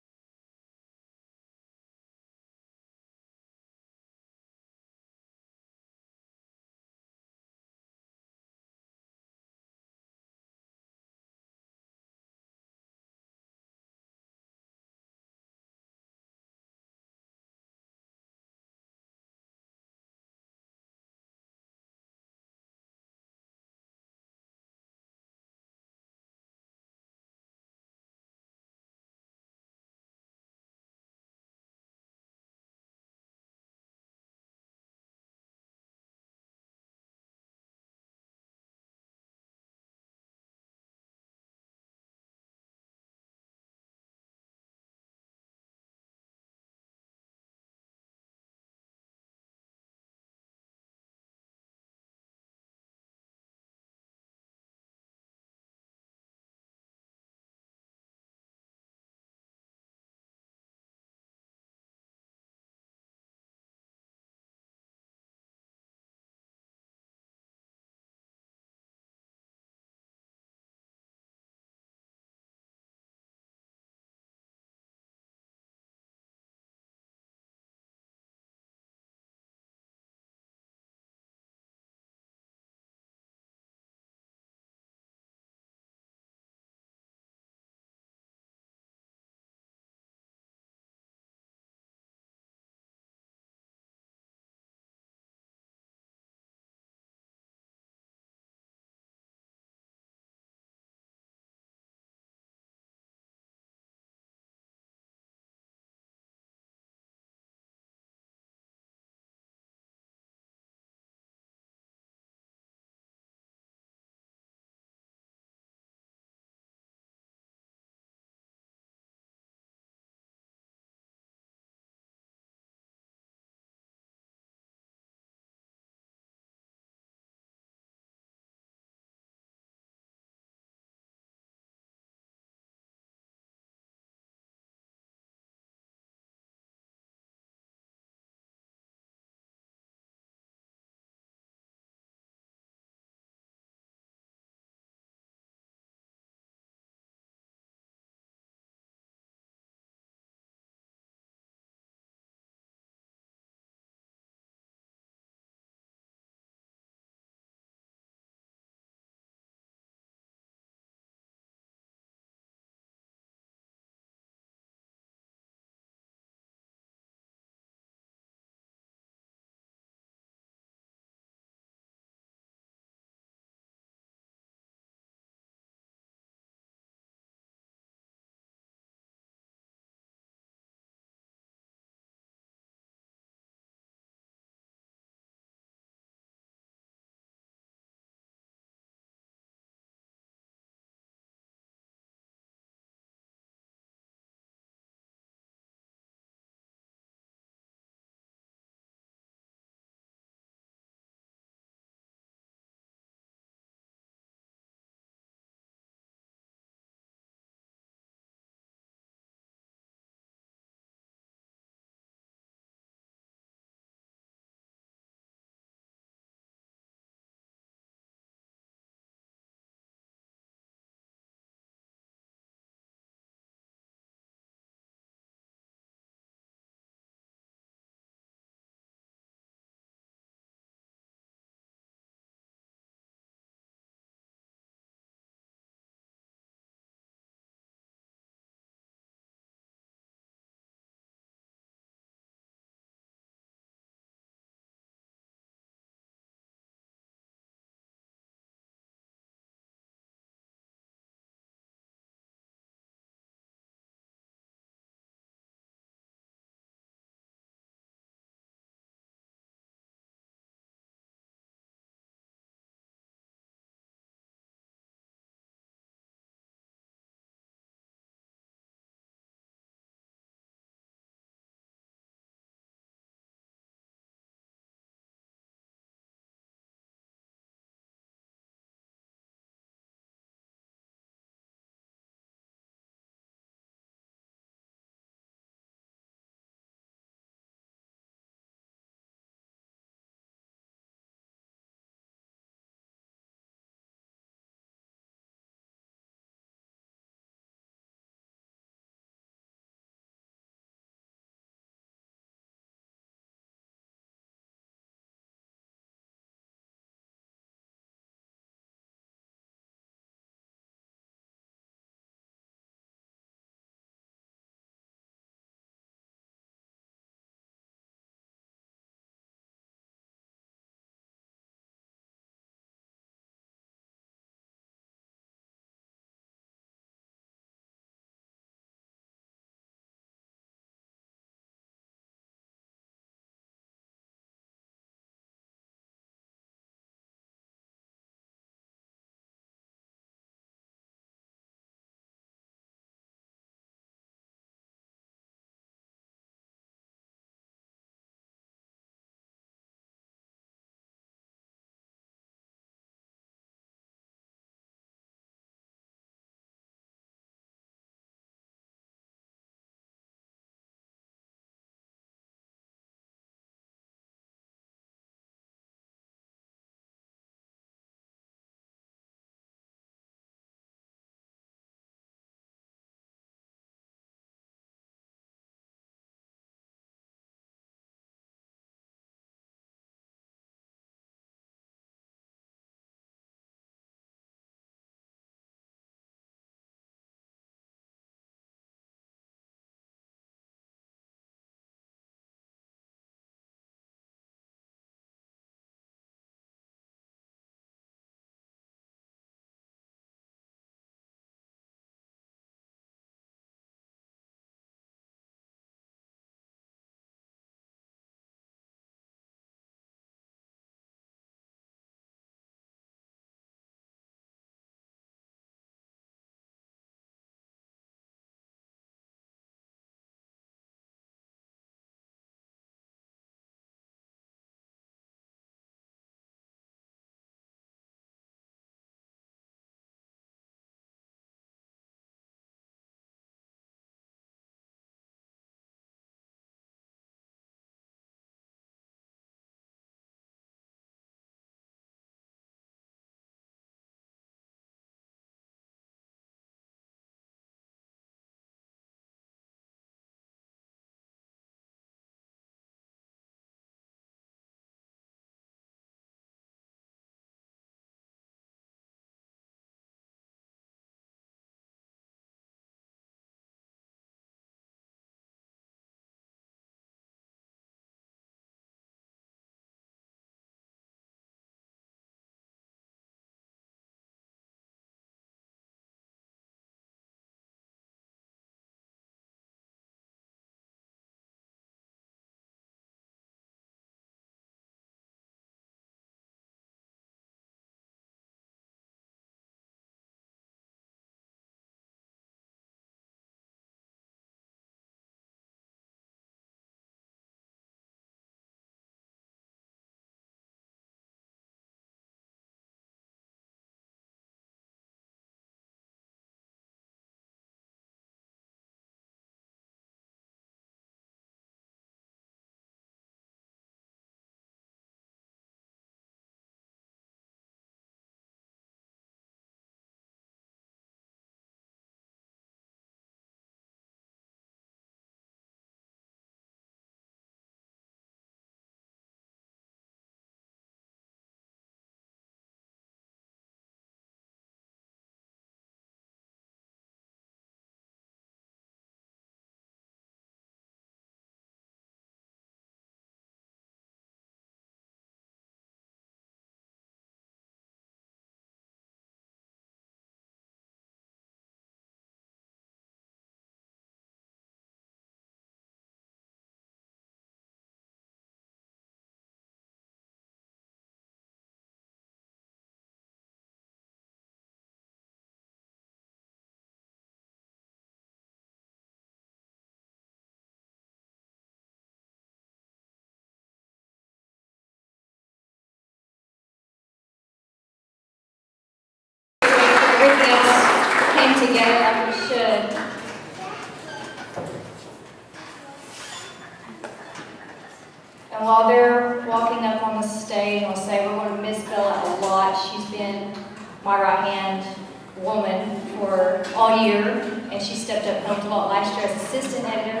all year, and she stepped up and helped a lot last year as assistant editor.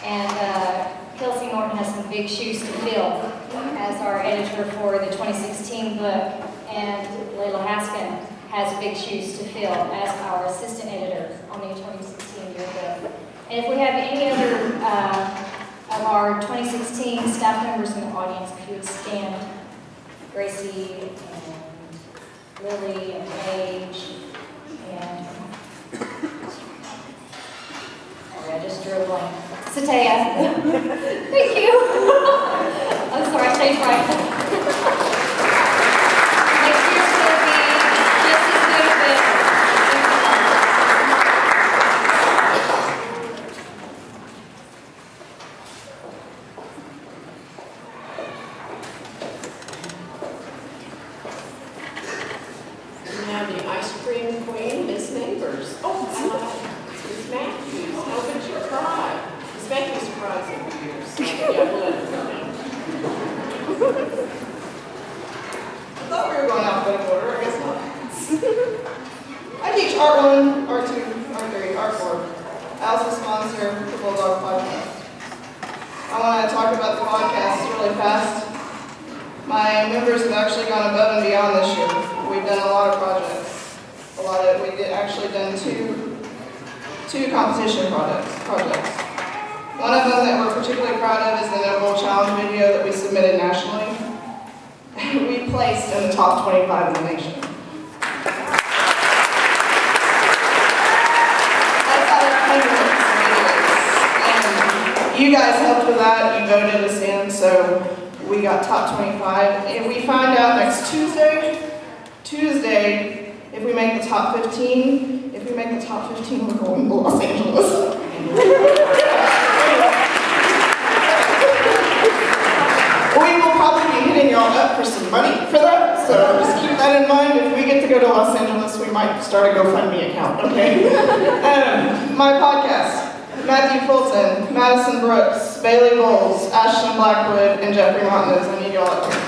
And Kelsey Norton has some big shoes to fill as our editor for the 2016 book, and Layla Haskin has big shoes to fill as our assistant editor on the 2016 year book. And if we have any other of our 2016 staff members in the audience, if you would stand, Gracie and Lily and Paige and I just drew a blank. Sataya. Thank you. I'm sorry, I stayed right. Next year's going to be just as good, but we have the ice cream queen, Miss Neighbors. Oh, Miss Matthews, how could you cry? Miss Matthews cries every year, so yeah, we'll let her go now. I thought we were going alphabetical order, I guess not. I teach Art 1, Art 2, Art 3, Art 4. I also sponsor the Bulldog Podcast. I want to talk about the podcast really fast. My members have actually gone above and beyond this year. We've done a lot of projects. We did actually done two competition projects. One of them that we're particularly proud of is the No Bull Challenge video that we submitted nationally. We placed in the top 25 in the nation. That's out of hundreds of videos. And you guys helped with that, you voted us in, so we got top 25. And we find out next Tuesday, if we make the top 15, we're going to Los Angeles. We will probably be hitting y'all up for some money for that, so just keep that in mind. If we get to go to Los Angeles, we might start a GoFundMe account, okay? My podcast, Matthew Fulton, Madison Brooks, Bailey Bowles, Ashton Blackwood, and Jeffrey Montanez. I need y'all up here.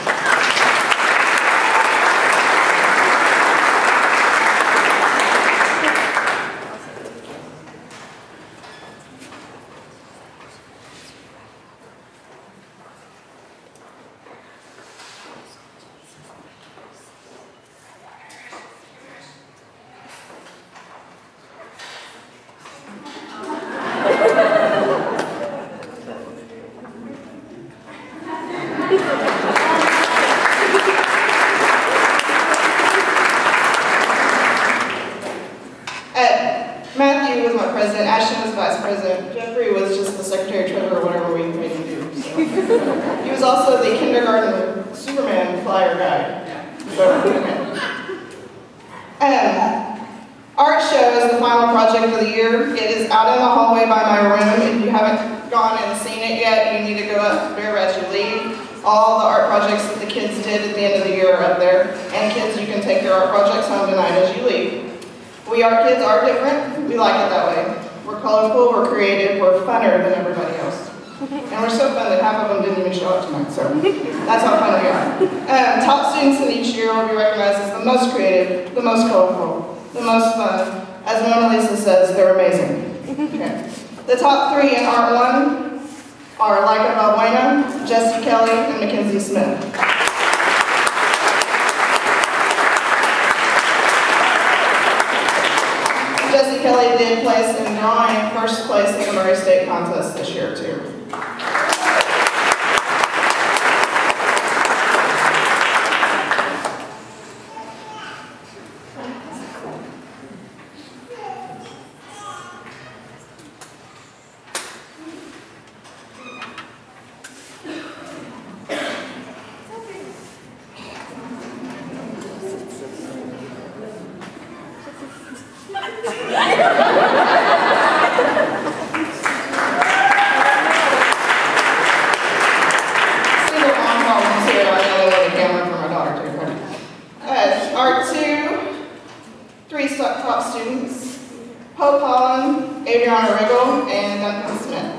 Matthew was my president, Ashton was vice president, Jeffrey was just the secretary treasurer, whatever we made him do. So. He was also the kindergarten Superman flyer guy. Art show is the final project of the year. It is out in the hallway by my room. If you haven't gone and seen it yet, you need to go up there as you leave. All the art projects that the kids did at the end of the year are up there. And kids, you can take your art projects home tonight as you leave. We art kids are different. We like it that way. We're colorful, we're creative, we're funner than everybody else. And we're so fun that half of them didn't even show up tonight, so that's how fun we are. Top students in each year will be recognized as the most creative, the most colorful, the most fun. As Mona Lisa says, they're amazing. Okay. The top 3 in Art 1 are Laika Balbuena, Jessie Kelly, and Mackenzie Smith. Jessie Kelly did place in drawing first place in the Murray State contest this year too. Art 2, 3 top students, Hope Holland, Adriana Riggle, and Duncan Smith.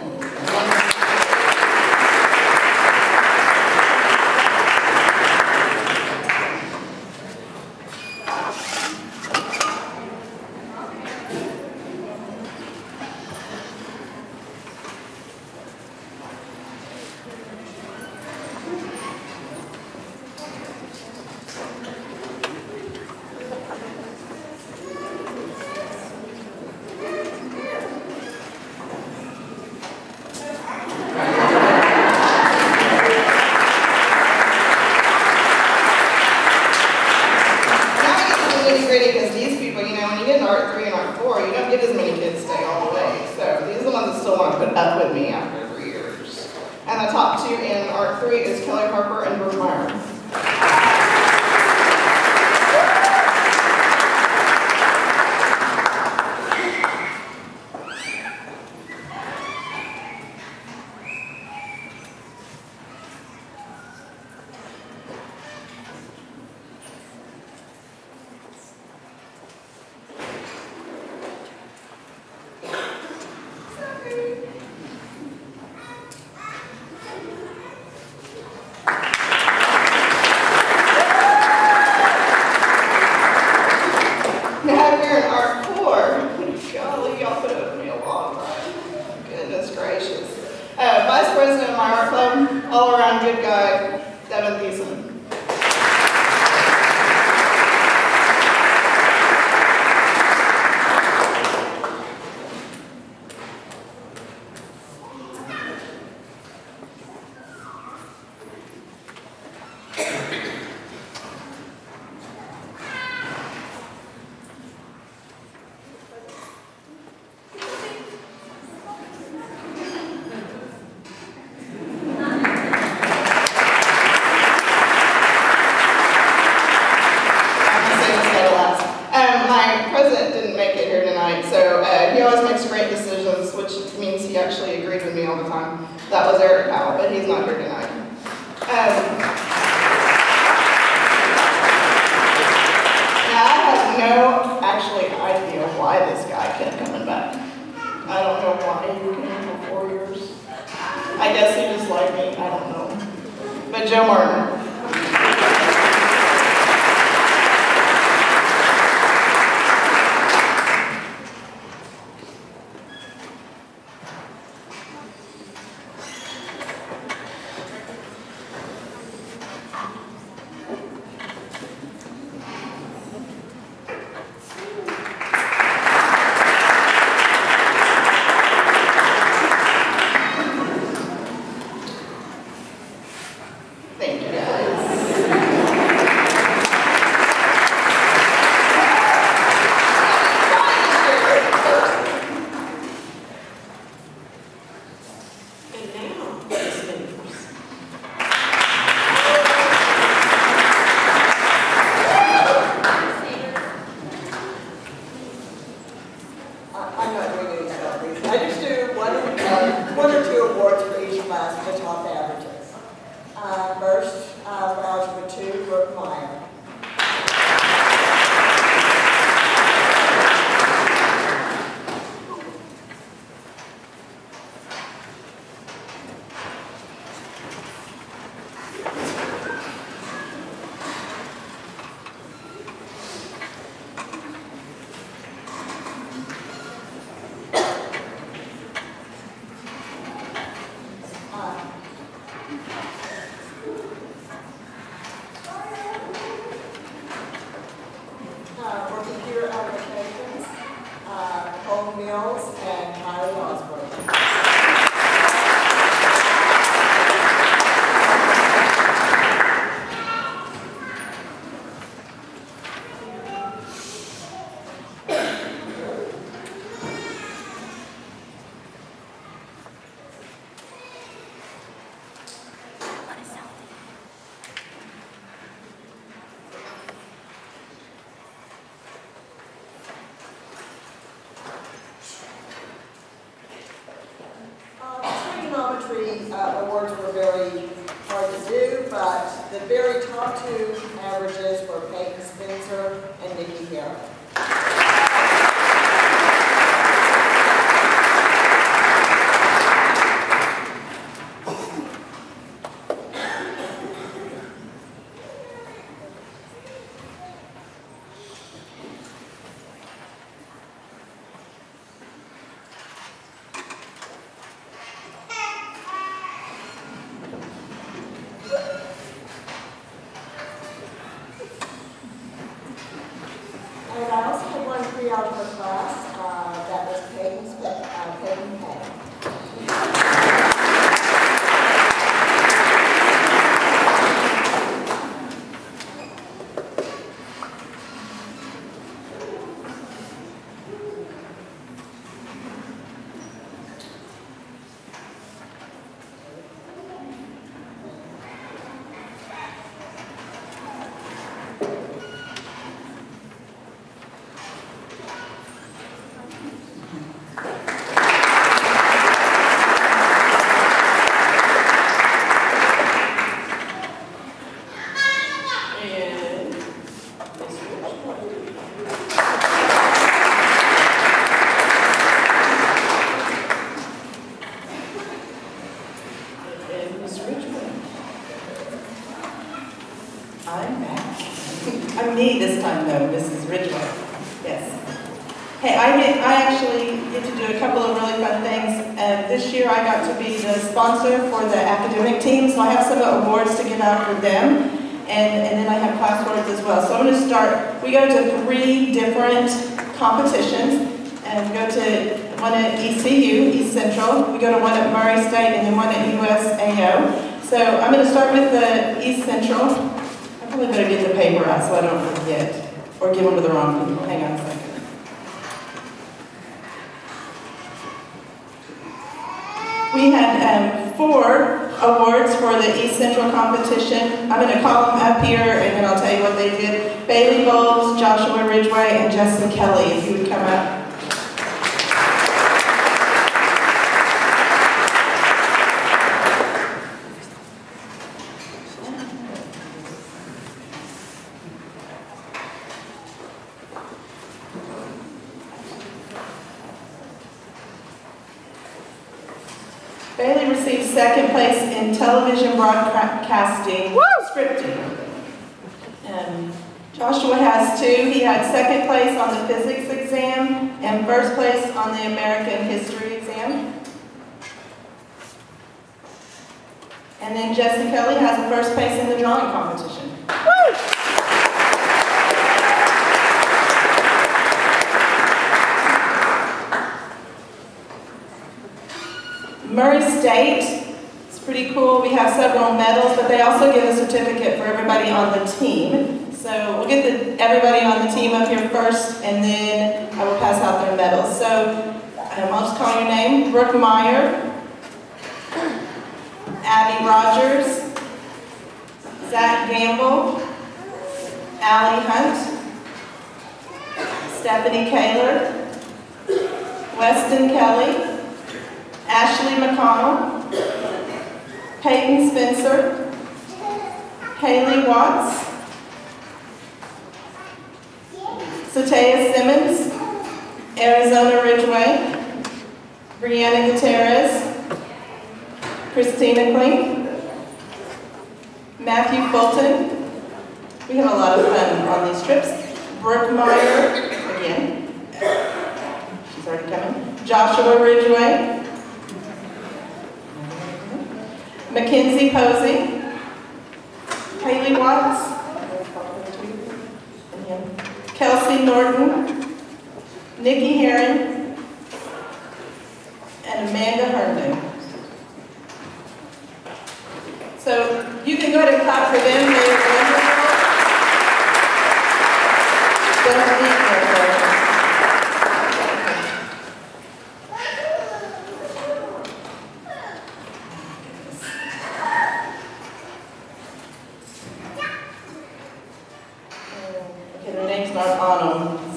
nitty-gritty because these people, you know, when you get into Art 3 and Art 4, you don't get as many kids stay all the way. So these are the ones that still want to put up with me after 3 years. And the top 2 in Art 3 is Kelly Harper and Brooke Meyer. Awards were very hard to do, but the very top 2 averages were Peyton Spencer and Nikki Hill. And I also had one pre-algebra class that was Peyton Payne. Hey, I actually get to do a couple of really fun things. This year I got to be the sponsor for the academic team, so I have some awards to give out for them, and then I have class awards as well. So I'm going to start, we go to 3 different competitions, and we go to one at ECU, East Central, we go to one at Murray State, and then one at USAO. So I'm going to start with the East Central. I probably better get the paper out so I don't forget, or give them to the wrong people. Hang on a second. We had 4 awards for the East Central competition. I'm going to call them up here and then I'll tell you what they did. Bailey Bowles, Joshua Ridgway, and Justin Kelly, if you would come up. Bailey received 2nd place in television broadcasting scripting. Joshua has 2. He had 2nd place on the physics exam and 1st place on the American history exam. And then Jesse Kelly has a 1st place in the drawing competition. Murray State, it's pretty cool. We have several medals, but they also give a certificate for everybody on the team. So we'll get everybody on the team up here first, and then I will pass out their medals. So I'll just call your name. Brooke Meyer, Abby Rogers, Zach Gamble, Allie Hunt, Stephanie Kaler, Weston Kelly, Ashley McConnell, Peyton Spencer, Haley Watts, Satea Simmons, Arizona Ridgeway, Brianna Gutierrez, Christina Klink, Matthew Fulton. We have a lot of fun on these trips. Brooke Meyer, again, she's already coming. Joshua Ridgway, Mackenzie Posey, Haley Watts, Kelsey Norton, Nikki Herron, and Amanda Herndon. So you can go ahead and clap for them. They are wonderful. Don't leave there, though.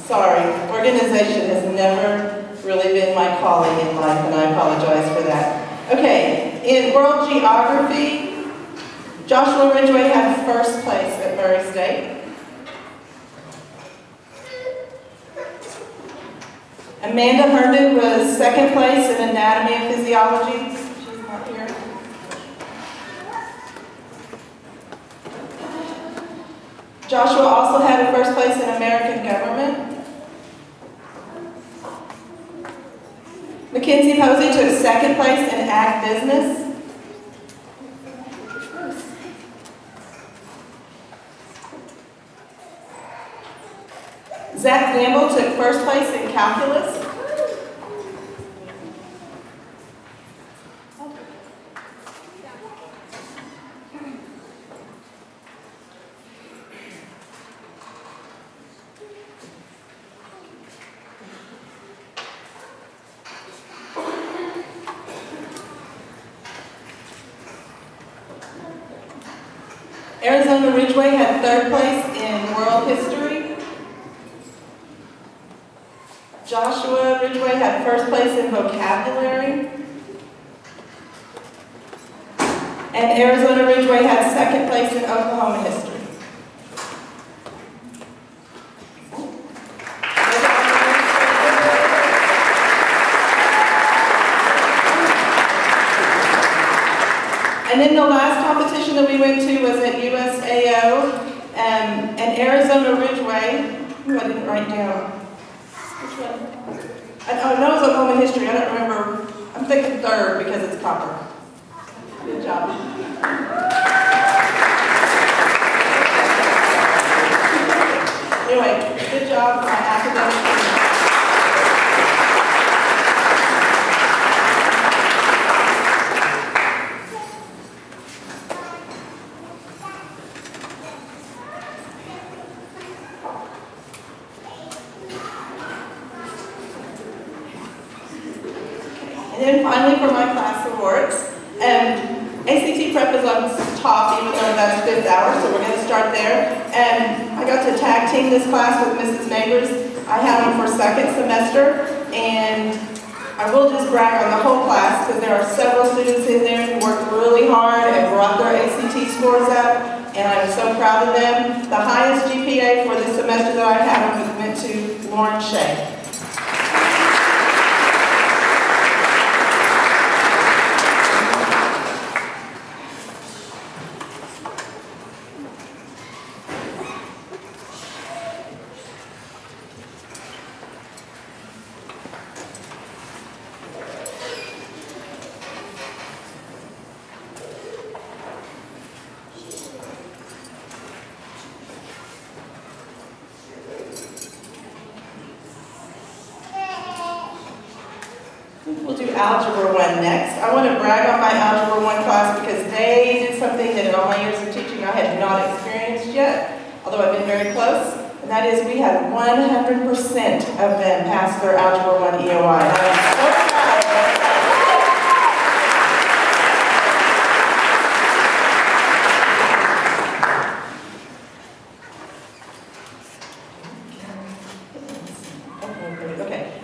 Sorry, organization has never really been my calling in life, and I apologize for that. Okay, in world geography, Joshua Ridgway had 1st place at Murray State. Amanda Herndon was 2nd place in anatomy and physiology. She's not here. Joshua also had a 1st place in American government. Mackenzie Posey took 2nd place in ag business. Zach Gamble took 1st place in calculus. Arizona Ridgeway had 3rd place in world history. Joshua Ridgway had 1st place in vocabulary. And Arizona Ridgeway had 2nd place in Oklahoma history. And then the last competition that we went to was at USAO, and Arizona Ridgeway, I didn't write down. Which one? I know it's Oklahoma history. I don't remember. I'm thinking third because it's copper. Good job. Anyway, good job, my academic. And then finally for my class awards, ACT Prep is on top, even though that's 5th hour, so we're going to start there. I got to tag team this class with Mrs. Neighbors. I had them for 2nd semester, and I will just brag on the whole class because there are several students in there who worked really hard and brought their ACT scores up, and I'm so proud of them. The highest GPA for the semester that I had went to Lauren Shea. We'll do Algebra 1 next. I want to brag on my Algebra 1 class because they did something that in all my years of teaching I had not experienced yet, although I've been very close, and that is we had 100% of them pass their Algebra 1 EOI. And I'm so proud of them.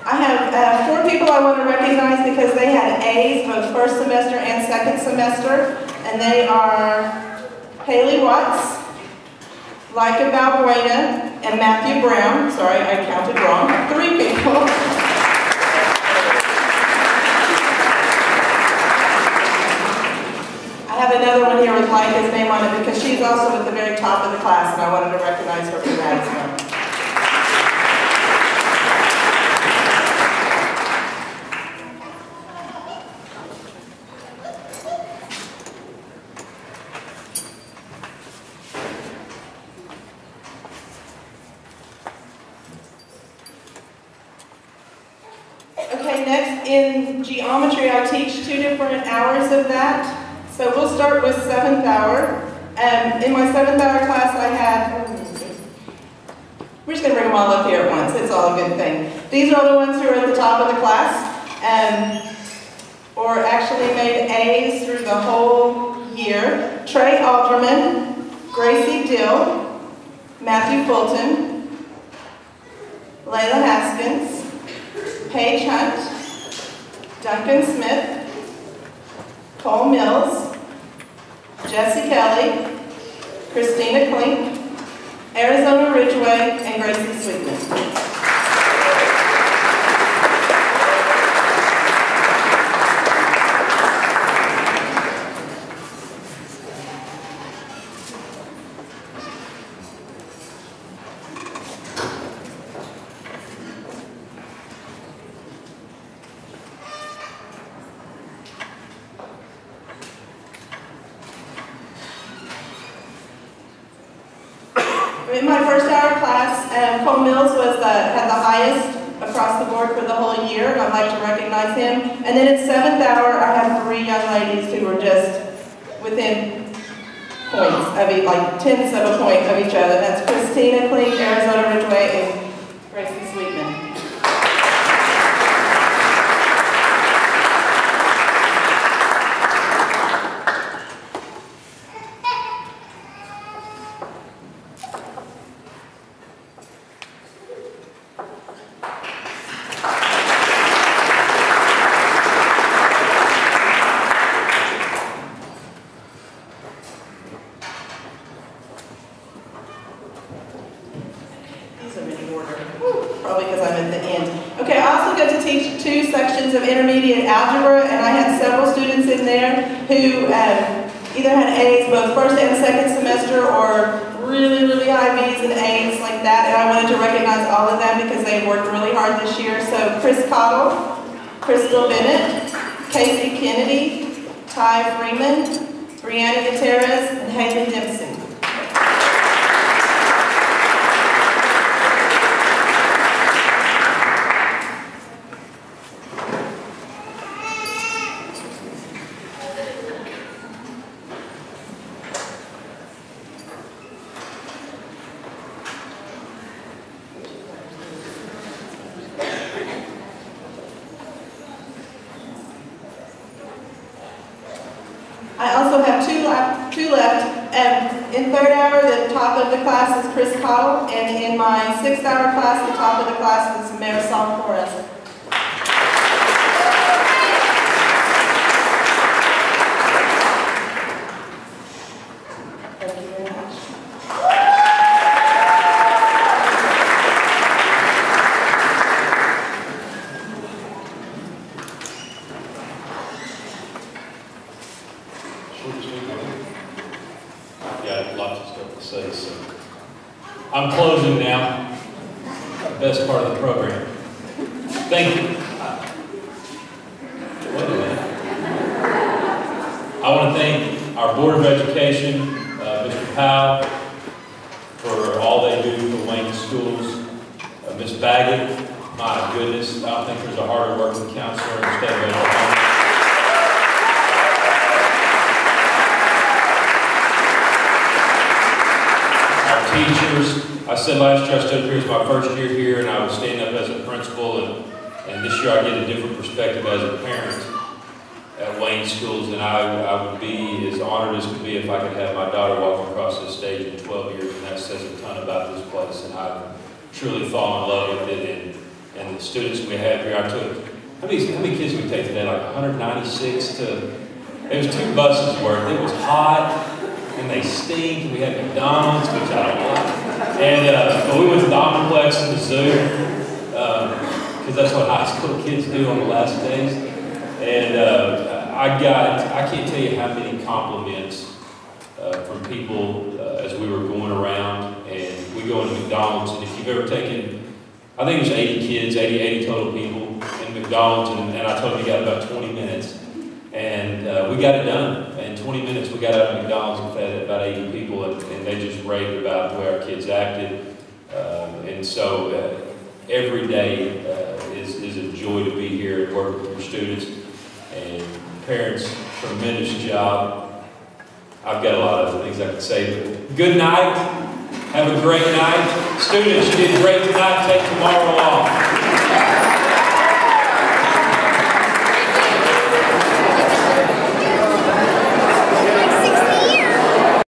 I have 4 people I want to recognize because they had A's both first semester and second semester, and they are Haley Watts, Leica Balbuena, and Matthew Brown. Sorry, I counted wrong. 3 people. I have another one here with Leica's name on it because she's also at the very top of the class, and I wanted to recognize her for that as well. Okay, next in geometry, I teach 2 different hours of that. So we'll start with 7th hour. In my 7th hour class, I had, we're just going to bring them all up here at once. It's all a good thing. These are all the ones who are at the top of the class, or actually made A's through the whole year. Trey Alderman, Gracie Dill, Matthew Fulton, Layla Haskins, Paige Hunt, Duncan Smith, Cole Mills, Jesse Kelly, Christina Klink, Arizona Ridgeway, and Gracie Sweetman. In my first hour class, Cole Mills had the highest across the board for the whole year, and I'd like to recognize him. And then in 7th hour, I had 3 young ladies who were just within points of each, like tenths of a point of each other. That's Christina Klink, Arizona Ridgeway, and Gracie Sweetman. Probably because I'm at the end. Okay, I also got to teach 2 sections of intermediate algebra, and I had several students in there who either had A's both first and second semester or really, really high B's and A's like that, and I wanted to recognize all of them because they worked really hard this year. So Chris Cottle, Crystal Bennett, Casey Kennedy, Ty Freeman, Brianna Gutierrez, and Haley Dempsey. I also have two left. In third hour, the top of the class is Chris Cottle, and in my 6th hour class, the top of the class is Marisol Flores. Thank you very much. Yeah, lots of stuff to say, so. I'm closing now. Best part of the program. Thank you. Wait a minute. I want to thank our Board of Education, Mr. Powell, for all they do for Wayne Schools. Ms. Baggett, my goodness, I don't think there's a harder working counselor in the state of Oklahoma. Teachers, I said last year I stood up here as my first year here, and I was standing up as a principal, and this year I get a different perspective as a parent at Wayne Schools, and I would be as honored as could be if I could have my daughter walk across this stage in 12 years, and that says a ton about this place, and I've truly fallen in love with it, and the students we have here. I took, how many kids did we take today? Like 196 to, it was 2 buses worth. It was hot. And they stink, and we had McDonald's, which I don't like. And but we went to the Omniplex and the zoo, because that's what high school kids do on the last days. And I can't tell you how many compliments from people as we were going around, and we go into McDonald's, and if you've ever taken, I think it was 80 kids, 80 total people in McDonald's, and I told them you got about 20 minutes. And we got it done. In 20 minutes, we got out of McDonald's and fed about 80 people, and they just raved about the way our kids acted. And so every day is a joy to be here and work with your students. And parents, tremendous job. I've got a lot of things I could say, but good night. Have a great night. Students, you did great tonight. Take tomorrow off.